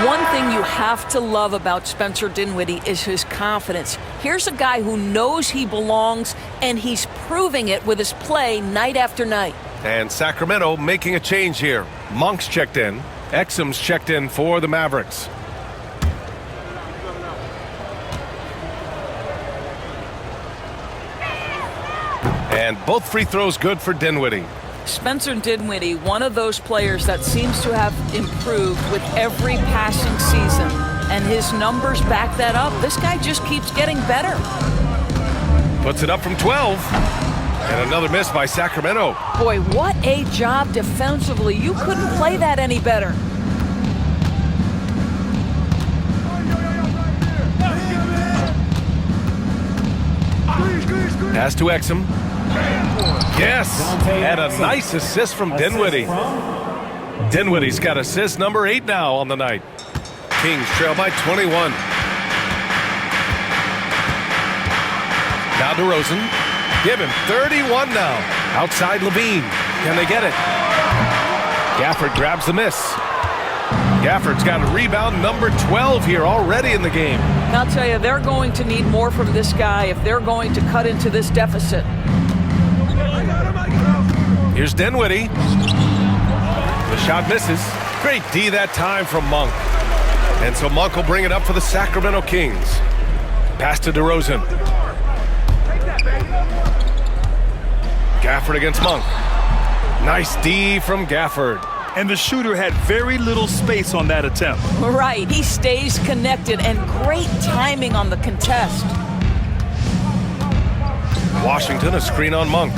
One thing you have to love about Spencer Dinwiddie is his confidence. Here's a guy who knows he belongs, and he's proving it with his play night after night. And Sacramento making a change here. Monk's checked in. Exum's checked in for the Mavericks. And both free throws good for Dinwiddie. Spencer Dinwiddie, one of those players that seems to have improved with every passing season, and his numbers back that up. This guy just keeps getting better. Puts it up from 12. And another miss by Sacramento. Boy, what a job defensively. You couldn't play that any better. Pass to Exum. Yes, and a nice assist from Dinwiddie. Dinwiddie's got assist number 8 now on the night. Kings trail by 21. Now DeRozan. Give him 31 now. Outside Levine. Can they get it? Gafford grabs the miss. Gafford's got a rebound number 12 here already in the game. I'll tell you, they're going to need more from this guy if they're going to cut into this deficit. Here's Dinwiddie. The shot misses. Great D that time from Monk. And so Monk will bring it up for the Sacramento Kings. Pass to DeRozan. Gafford against Monk. Nice D from Gafford. And the shooter had very little space on that attempt. Right, he stays connected, and great timing on the contest. Washington, a screen on Monk.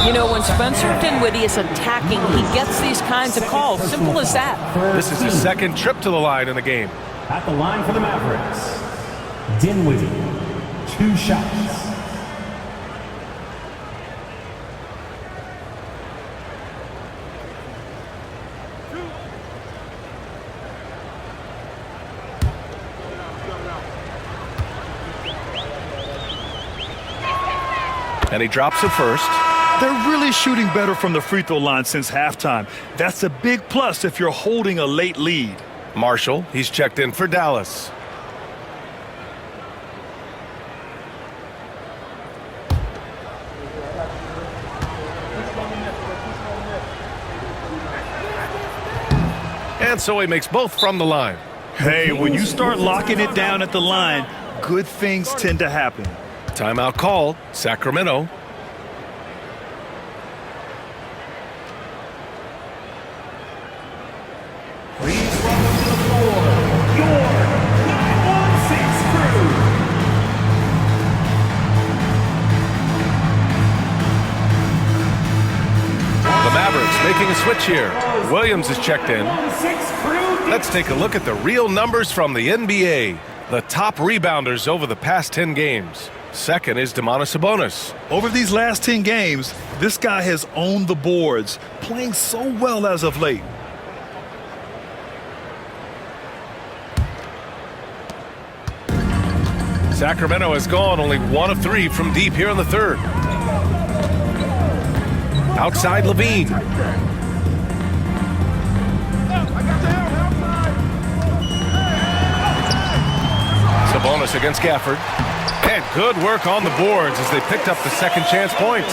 You know, when Spencer Dinwiddie is attacking, he gets these kinds of calls. Simple as that. This is his second trip to the line in the game. At the line for the Mavericks, Dinwiddie, 2 shots. And he drops it first. They're really shooting better from the free throw line since halftime. That's a big plus if you're holding a late lead. Marshall, he's checked in for Dallas. And so he makes both from the line. Hey, when you start locking it down at the line, good things tend to happen. Timeout called. Sacramento. Please welcome to the floor, your 916 crew. The Mavericks making a switch here. Williams is checked in. Let's take a look at the real numbers from the NBA. The top rebounders over the past 10 games. Second is Domantas Sabonis. Over these last 10 games, this guy has owned the boards, playing so well as of late. Sacramento has gone only 1 of 3 from deep here in the third. Outside Levine. Sabonis against Gafford. And good work on the boards as they picked up the second chance points.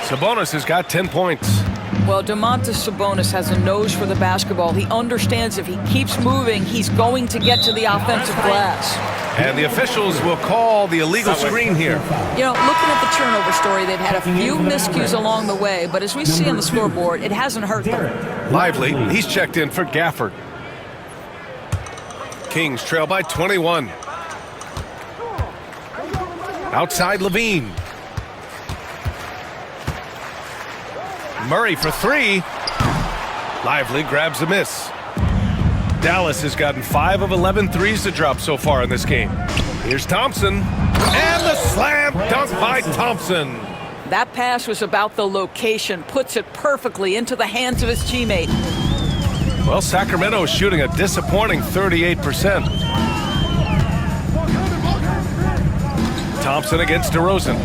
Sabonis has got 10 points. Well, Domantas Sabonis has a nose for the basketball. He understands if he keeps moving, he's going to get to the offensive glass. And the officials will call the illegal screen here. You know, looking at the turnover story, they've had a few miscues along the way, but as we see on the scoreboard, it hasn't hurt them. Lively, he's checked in for Gafford. Kings trail by 21. Outside Levine. Murray for 3. Lively grabs a miss. Dallas has gotten 5 of 11 threes to drop so far in this game. Here's Thompson. And the slam dunk by Thompson. That pass was about the location, puts it perfectly into the hands of his teammate. Well, Sacramento is shooting a disappointing 38%. Thompson against DeRozan.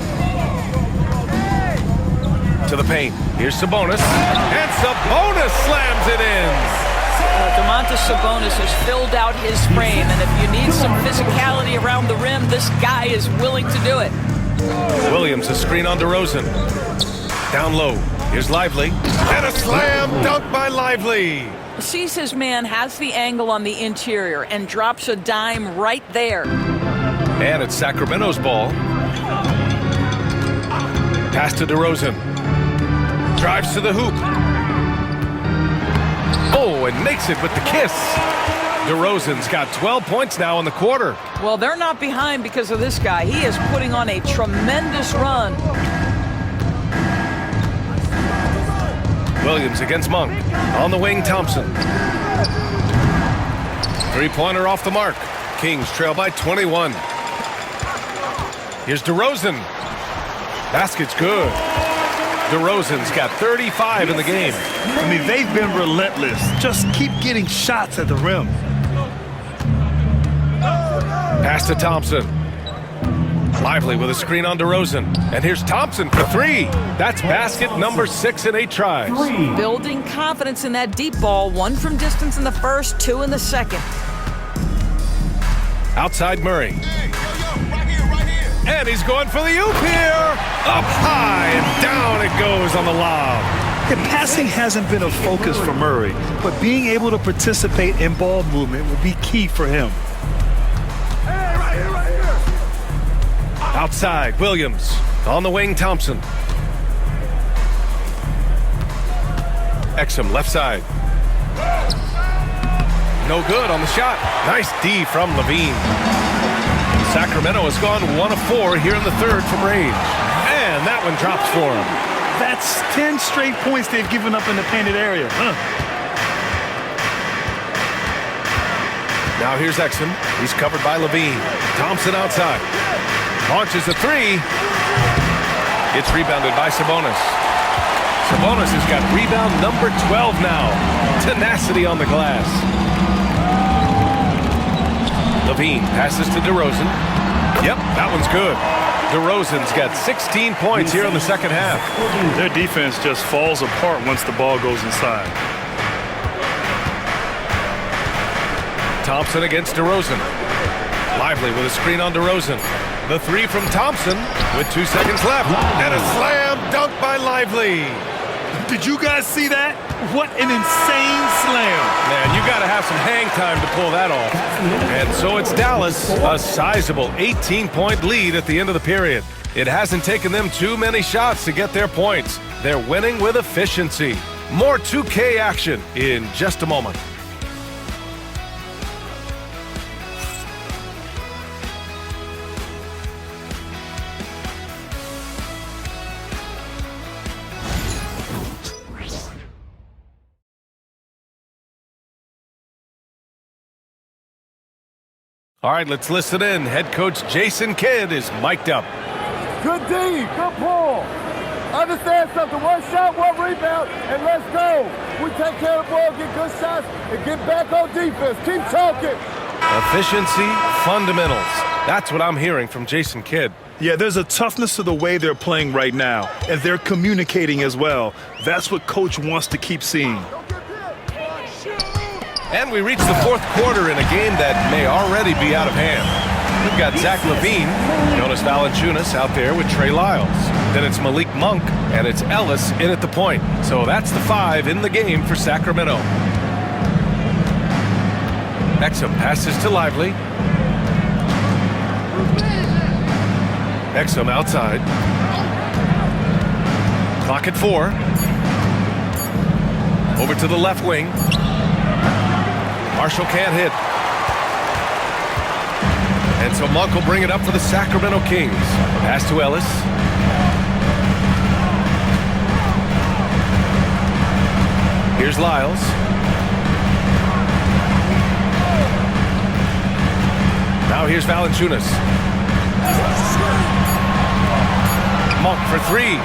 To the paint. Here's Sabonis. And Sabonis slams it in. Domantas Sabonis has filled out his frame, and if you need some physicality around the rim, this guy is willing to do it. Williams, a screen on DeRozan. Down low. Here's Lively. And a slam dunk by Lively. Sees his man, has the angle on the interior, and drops a dime right there. And it's Sacramento's ball. Pass to DeRozan. Drives to the hoop. Oh, and makes it with the kiss. DeRozan's got 12 points now in the quarter. Well, they're not behind because of this guy. He is putting on a tremendous run. Williams against Monk. On the wing, Thompson. Three-pointer off the mark. Kings trail by 21. Here's DeRozan. Basket's good. DeRozan's got 35 in the game. I mean, they've been relentless. Just keep getting shots at the rim. Pass to Thompson. Lively with a screen on DeRozan. And here's Thompson for 3. That's basket number 6 in 8 tries. Building confidence in that deep ball. 1 from distance in the first, 2 in the second. Outside Murray. And he's going for the oop here. Up high and down it goes on the lob. Yeah, passing hasn't been a focus for Murray, but being able to participate in ball movement would be key for him. Hey, right here. Outside, Williams. On the wing, Thompson. Exum, left side. No good on the shot. Nice D from Levine. Sacramento has gone 1 of 4 here in the third from range. And that one drops for him. That's 10 straight points they've given up in the painted area. Now here's Exum. He's covered by Levine. Thompson outside. Launches a three. It's rebounded by Sabonis. Sabonis has got rebound number 12 now. Tenacity on the glass. Levine passes to DeRozan. Yep, that one's good. DeRozan's got 16 points here in the second half. Their defense just falls apart once the ball goes inside. Thompson against DeRozan. Lively with a screen on DeRozan. The three from Thompson with 2 seconds left. And a slam dunk by Lively. Did you guys see that? What an insane slam. Man, you got to have some hang time to pull that off. And so it's Dallas, a sizable 18-point lead at the end of the period. It hasn't taken them too many shots to get their points. They're winning with efficiency. More 2K action in just a moment. All right, let's listen in. Head coach Jason Kidd is mic'd up. Good D, good pull. Understand something, one shot, one rebound, and let's go. We take care of the ball, get good shots, and get back on defense. Keep talking. Efficiency, fundamentals. That's what I'm hearing from Jason Kidd. Yeah, there's a toughness to the way they're playing right now, and they're communicating as well. That's what Coach wants to keep seeing. And we reach the fourth quarter in a game that may already be out of hand. We've got Zach LaVine, Jonas Valanciunas out there with Trey Lyles. Then it's Malik Monk, and it's Ellis in at the point. So that's the 5 in the game for Sacramento. Exum passes to Lively. Exum outside. Clock at 4. Over to the left wing. Marshall can't hit. And so Monk will bring it up for the Sacramento Kings. Pass to Ellis. Here's Lyles. Now here's Valanciunas. Monk for 3.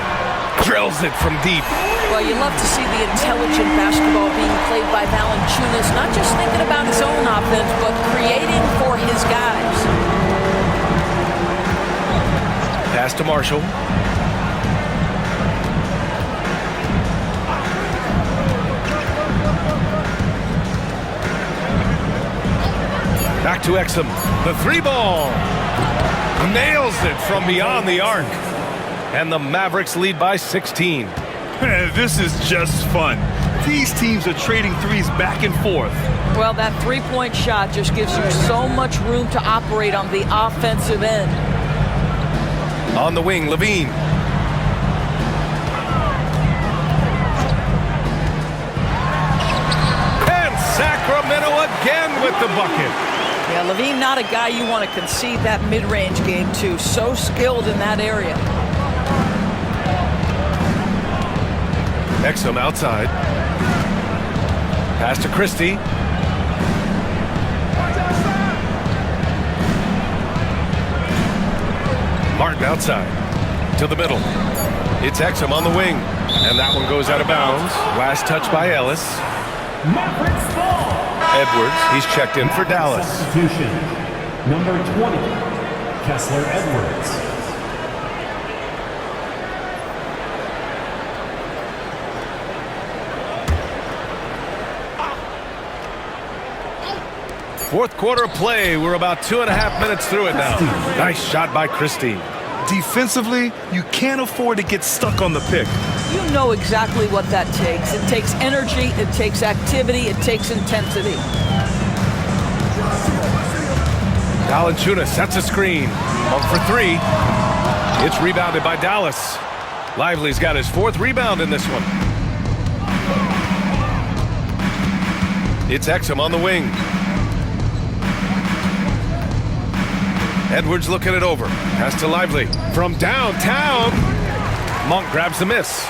Drills it from deep. Well, you love to see the intelligent basketball being played by Valanciunas, not just thinking about his own offense, but creating for his guys. Pass to Marshall. Back to Exum. The 3-ball. Nails it from beyond the arc. And the Mavericks lead by 16. This is just fun. These teams are trading threes back and forth. Well, that three-point shot just gives you so much room to operate on the offensive end. On the wing, Levine. And Sacramento again with the bucket. Yeah, Levine not a guy you want to concede that mid-range game to. So skilled in that area. Exum outside. Pass to Christie. Martin outside. To the middle. It's Exum on the wing. And that one goes out of bounds. Last touch by Ellis. Mavericks ball. Edwards, he's checked in for Dallas. Substitution. Number 20, Kessler Edwards. Fourth quarter of play. We're about 2.5 minutes through it now. Nice shot by Christie. Defensively, you can't afford to get stuck on the pick. You know exactly what that takes. It takes energy, it takes activity, it takes intensity. Valanciunas sets a screen. Up for three. It's rebounded by Dallas. Lively's got his 4th rebound in this one. It's Exum on the wing. Edwards looking it over. Pass to Lively. From downtown. Monk grabs the miss.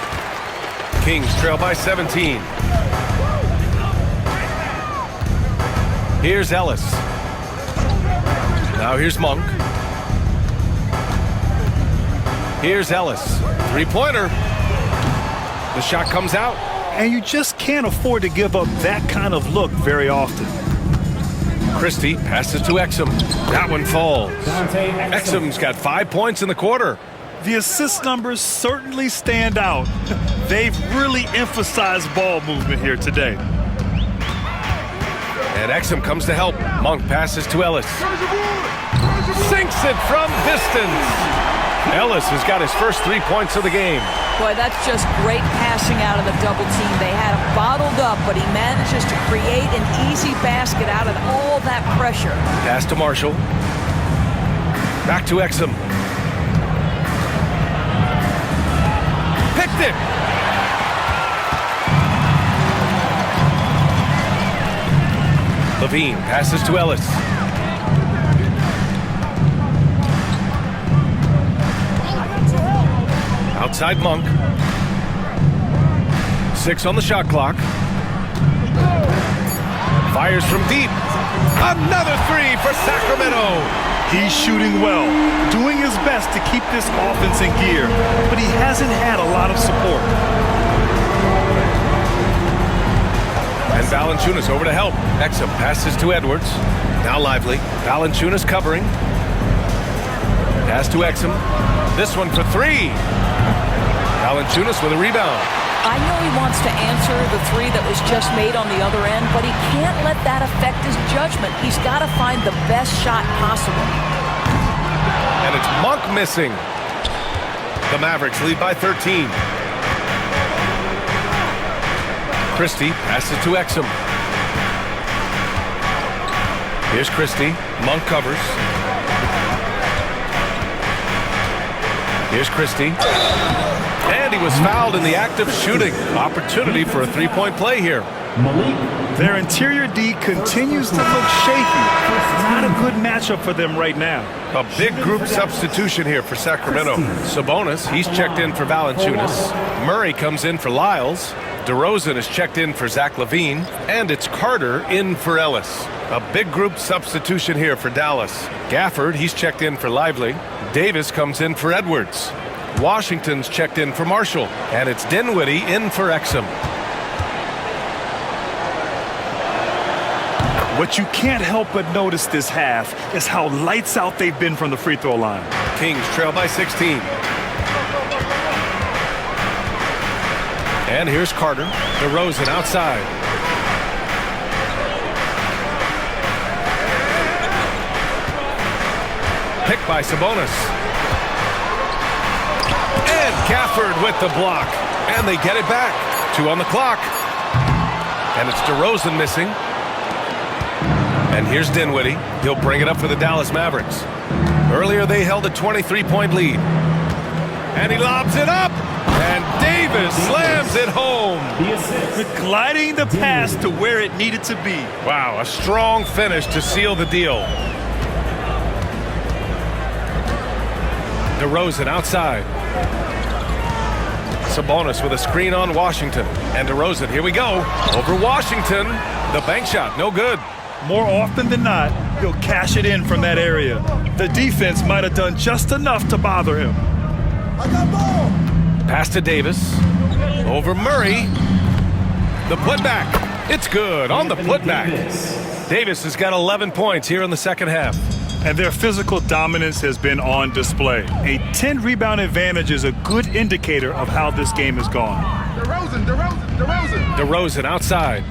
Kings trail by 17. Here's Ellis. Now here's Monk. Here's Ellis. Three-pointer. The shot comes out. And you just can't afford to give up that kind of look very often. Christie passes to Exum. That one falls. Exum's got 5 points in the quarter. The assist numbers certainly stand out. They've really emphasized ball movement here today. And Exum comes to help. Monk passes to Ellis. Sinks it from distance. Ellis has got his first 3 points of the game. Boy, that's just great passing out of the double team. They had him bottled up, but he manages to create an easy basket out of all that pressure. Pass to Marshall. Back to Exum. Picked it. Levine passes to Ellis. Outside Monk. 6 on the shot clock. Fires from deep. Another 3 for Sacramento. He's shooting well, doing his best to keep this offense in gear, but he hasn't had a lot of support. And Valanciunas over to help. Exum passes to Edwards. Now Lively. Valanciunas covering. Pass to Exum. This one for 3. Valanciunas with a rebound. I know he wants to answer the 3 that was just made on the other end, but he can't let that affect his judgment. He's got to find the best shot possible. And it's Monk missing. The Mavericks lead by 13. Christie passes to Exum. Here's Christie. Monk covers. Here's Christie. And he was fouled in the act of shooting. Opportunity for a 3-point play here. Their interior D continues to look shaky. Not a good matchup for them right now. A big group substitution here for Sacramento. Sabonis, he's checked in for Valanciunas. Murray comes in for Lyles. DeRozan is checked in for Zach LaVine. And it's Carter in for Ellis. A big group substitution here for Dallas. Gafford, he's checked in for Lively. Davis comes in for Edwards. Washington's checked in for Marshall. And it's Dinwiddie in for Exum. What you can't help but notice this half is how lights out they've been from the free throw line. Kings trail by 16. And here's Carter. DeRozan outside. Picked by Sabonis. And Gafford with the block. And they get it back. 2 on the clock. And it's DeRozan missing. And here's Dinwiddie. He'll bring it up for the Dallas Mavericks. Earlier they held a 23-point lead. And he lobs it up. And Davis slams it home. Gliding the pass to where it needed to be. Wow, a strong finish to seal the deal. DeRozan outside. Sabonis with a screen on Washington. And DeRozan, here we go. Over Washington. The bank shot, no good. More often than not, he'll cash it in from that area. The defense might have done just enough to bother him. Pass to Davis. Over Murray. The putback. It's good on the putback. Davis has got 11 points here in the second half. And their physical dominance has been on display. A 10-rebound advantage is a good indicator of how this game has gone. DeRozan outside.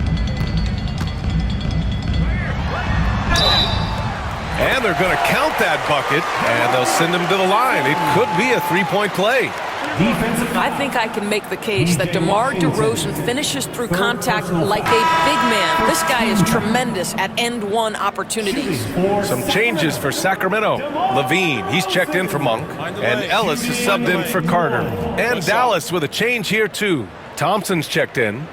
And they're going to count that bucket, and they'll send him to the line. It could be a three-point play. I think I can make the case that DeMar DeRozan finishes through contact like a big man. This guy is tremendous at end-one opportunities. Some changes for Sacramento. Levine, he's checked in for Monk, and Ellis is subbed in for Carter. And Dallas with a change here, too. Thompson's checked in.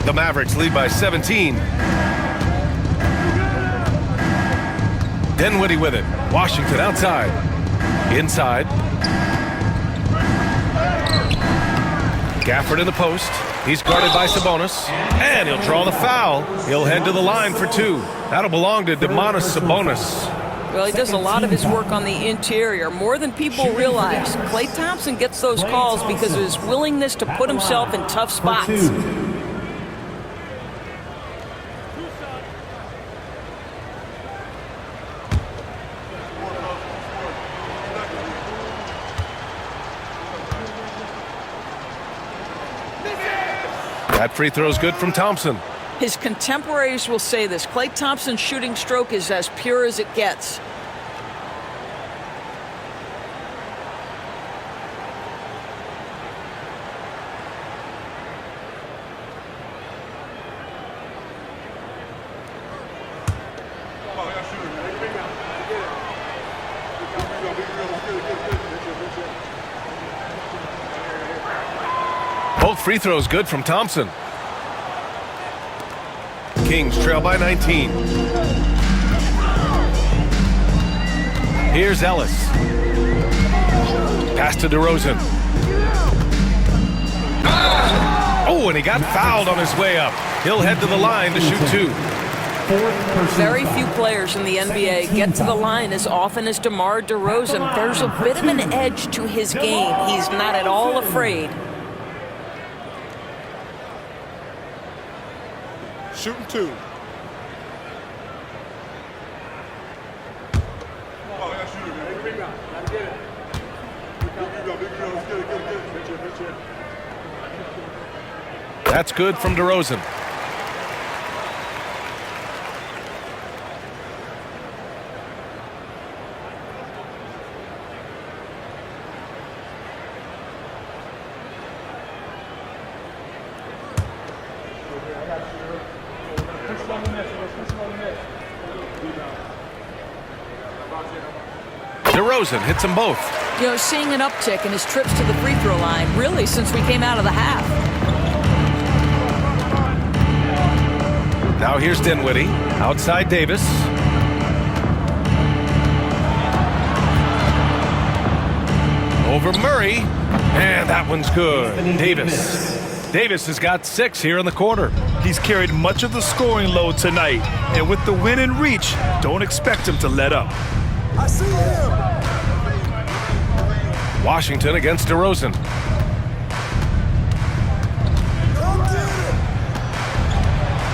The Mavericks lead by 17. Dinwiddie with it. Washington outside. Inside. Gafford in the post. He's guarded by Sabonis. And he'll draw the foul. He'll head to the line for two. That'll belong to Domantas Sabonis. Well, he does a lot of his work on the interior, more than people realize. Klay Thompson gets those calls because of his willingness to put himself in tough spots. That free throw is good from Thompson. His contemporaries will say this. Klay Thompson's shooting stroke is as pure as it gets. Both free throws good from Thompson. Kings trail by 19. Here's Ellis. Pass to DeRozan. Oh, and he got fouled on his way up. He'll head to the line to shoot two. Very few players in the NBA get to the line as often as DeMar DeRozan. There's a bit of an edge to his game. He's not at all afraid. Shooting two. That's good from DeRozan. DeRozan hits them both. You know, seeing an uptick in his trips to the free throw line, really, since we came out of the half. Now here's Dinwiddie. Outside Davis. Over Murray. And that one's good. Davis has got 6 here in the quarter. He's carried much of the scoring load tonight. And with the win in reach, don't expect him to let up. I see him. Washington against DeRozan. Come get it.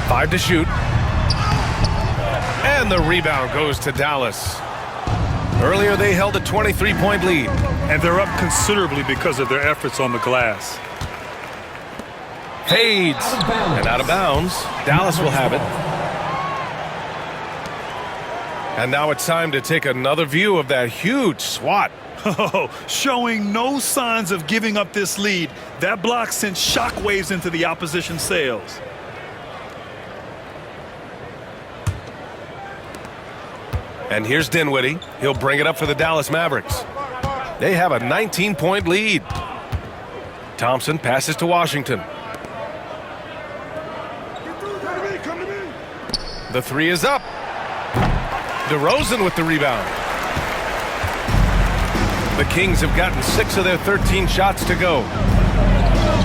5 to shoot. And the rebound goes to Dallas. Earlier they held a 23-point lead. And they're up considerably because of their efforts on the glass. Fades. And out of bounds. Dallas will have it. And now it's time to take another view of that huge swat. Oh, showing no signs of giving up this lead. That block sent shockwaves into the opposition sails. And here's Dinwiddie. He'll bring it up for the Dallas Mavericks. They have a 19-point lead. Thompson passes to Washington. The three is up. DeRozan with the rebound. The Kings have gotten 6 of their 13 shots to go.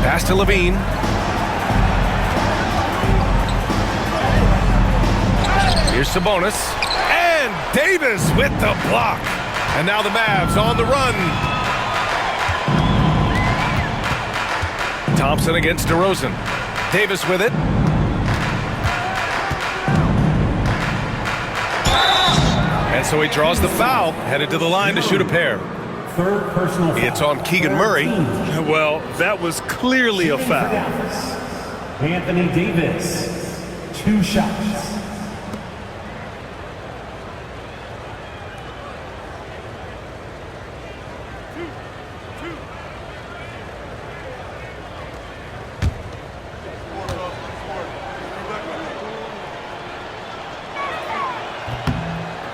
Pass to Levine. Here's Sabonis. And Davis with the block. And now the Mavs on the run. Thompson against DeRozan. Davis with it. And so he draws the foul, headed to the line to shoot a pair. Third personal foul. It's on Keegan Murray. Well, that was clearly a foul. Anthony Davis, 2 shots.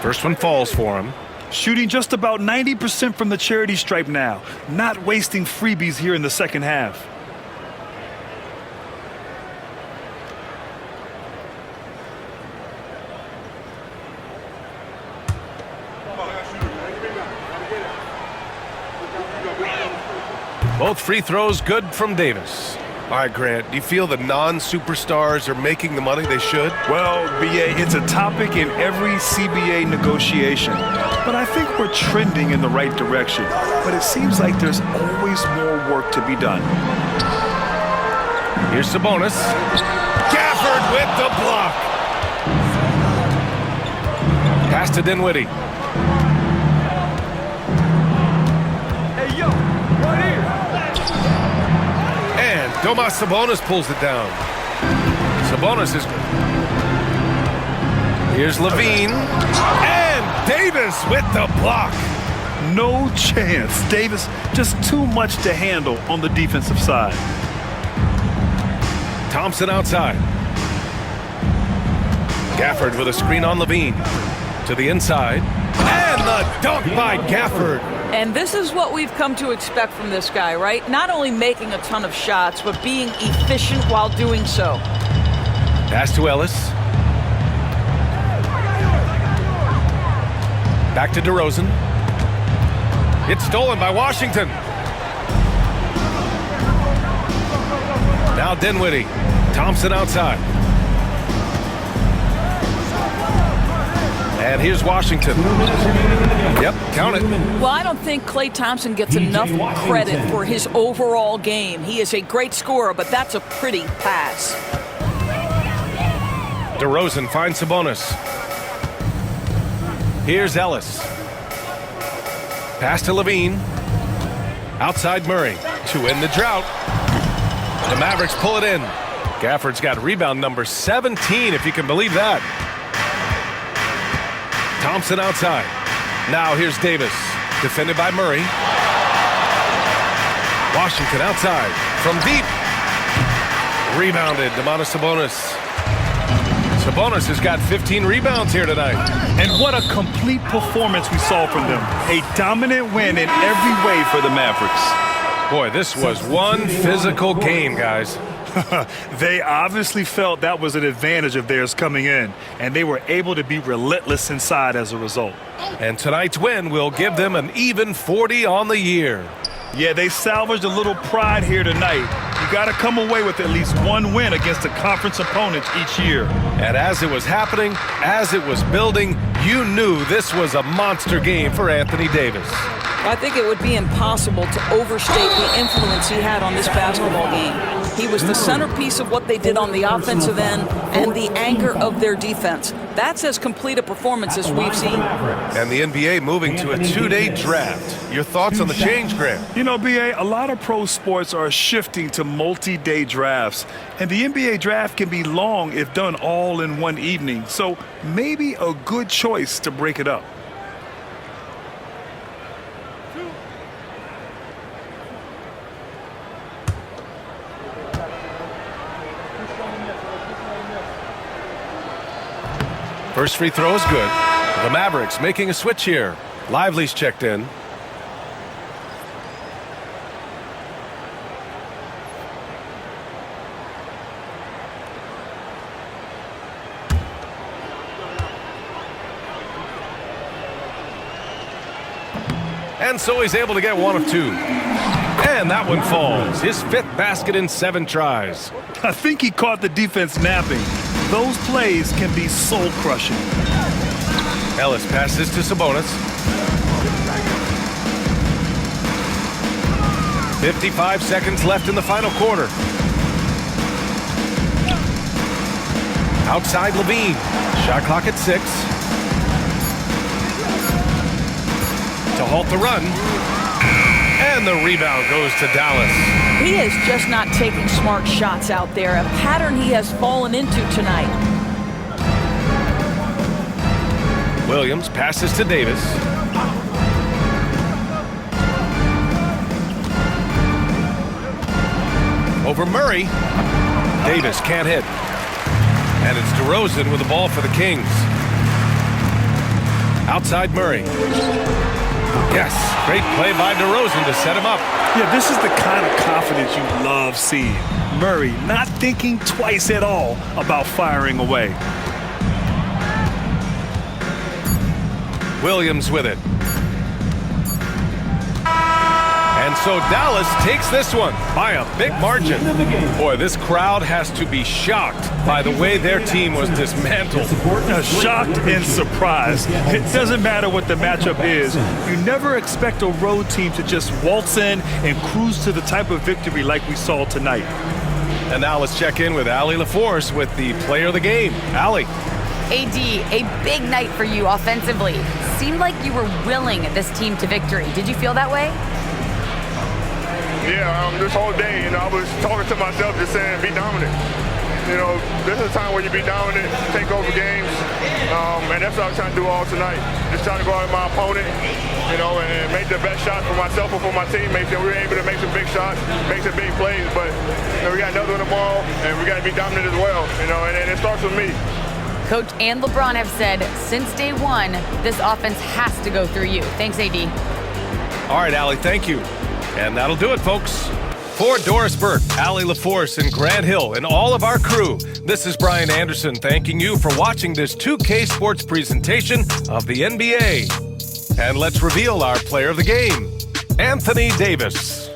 First one falls for him. Shooting just about 90% from the charity stripe now. Not wasting freebies here in the second half. Both free throws good from Davis. All right, Grant, do you feel the non-superstars are making the money they should? Well, BA, it's a topic in every CBA negotiation. But I think we're trending in the right direction. But it seems like there's always more work to be done. Here's Sabonis. Gafford with the block. Pass to Dinwiddie. Hey, yo, right here. And Domas Sabonis pulls it down. Sabonis is... Here's Levine. And Davis with the block. No chance. Davis just too much to handle on the defensive side. Thompson outside. Gafford with a screen on Levine. To the inside. And the dunk by Gafford. And this is what we've come to expect from this guy, right? Not only making a ton of shots, but being efficient while doing so. Pass to Ellis. Back to DeRozan. It's stolen by Washington. Now Dinwiddie. Thompson outside. And here's Washington. Yep, count it. Well, I don't think Klay Thompson gets enough credit for his overall game. He is a great scorer, but that's a pretty pass. DeRozan finds Sabonis. Here's Ellis. Pass to Levine. Outside Murray to end the drought. The Mavericks pull it in. Gafford's got rebound number 17, if you can believe that. Thompson outside. Now here's Davis. Defended by Murray. Washington outside. From deep. Rebounded. Domantas Sabonis. Sabonis has got 15 rebounds here tonight. And what a complete performance we saw from them. A dominant win in every way for the Mavericks. Boy, this was one physical game, guys. They obviously felt that was an advantage of theirs coming in, and they were able to be relentless inside as a result. And tonight's win will give them an even 40 on the year. Yeah, they salvaged a little pride here tonight. You got to come away with at least one win against the conference opponents each year. And as it was happening, as it was building, you knew this was a monster game for Anthony Davis. I think it would be impossible to overstate the influence he had on this basketball game. He was the centerpiece of what they did on the offensive end and the anchor of their defense. That's as complete a performance as we've seen. And the NBA moving to a 2-day draft. Your thoughts on the change, Grant? You know, BA, a lot of pro sports are shifting to multi-day drafts. And the NBA draft can be long if done all in one evening. So maybe a good choice to break it up. First free throw is good. The Mavericks making a switch here. Lively's checked in. And so he's able to get one of two. And that one falls. His 5th basket in 7 tries. I think he caught the defense napping. Those plays can be soul-crushing. Ellis passes to Sabonis. 55 seconds left in the final quarter. Outside Levine. Shot clock at 6. halt the run. And the rebound goes to Dallas. He is just not taking smart shots out there, a pattern he has fallen into tonight. Williams passes to Davis. Over Murray. Davis can't hit. And it's DeRozan with the ball for the Kings. Outside Murray. Yes, great play by DeRozan to set him up. Yeah, this is the kind of confidence you love seeing. Murray not thinking twice at all about firing away. Williams with it. And so Dallas takes this one by a big margin. Boy, this crowd has to be shocked by the way their team was dismantled. Shocked and surprised. It doesn't matter what the matchup is. You never expect a road team to just waltz in and cruise to the type of victory like we saw tonight. And now let's check in with Allie LaForce with the player of the game. Allie. AD, a big night for you offensively. Seemed like you were willing this team to victory. Did you feel that way? Yeah, this whole day, I was talking to myself just saying, be dominant. This is a time where you be dominant, take over games, and that's what I was trying to do all tonight. Just trying to go out at my opponent, and make the best shot for myself and for my teammates. And we were able to make some big shots, make some big plays, but we got another one tomorrow, and we got to be dominant as well, and it starts with me. Coach and LeBron have said since day one, this offense has to go through you. Thanks, AD. All right, Allie, thank you. And that'll do it, folks. For Doris Burke, Allie LaForce, and Grant Hill, and all of our crew, this is Brian Anderson thanking you for watching this 2K Sports presentation of the NBA. And let's reveal our player of the game, Anthony Davis.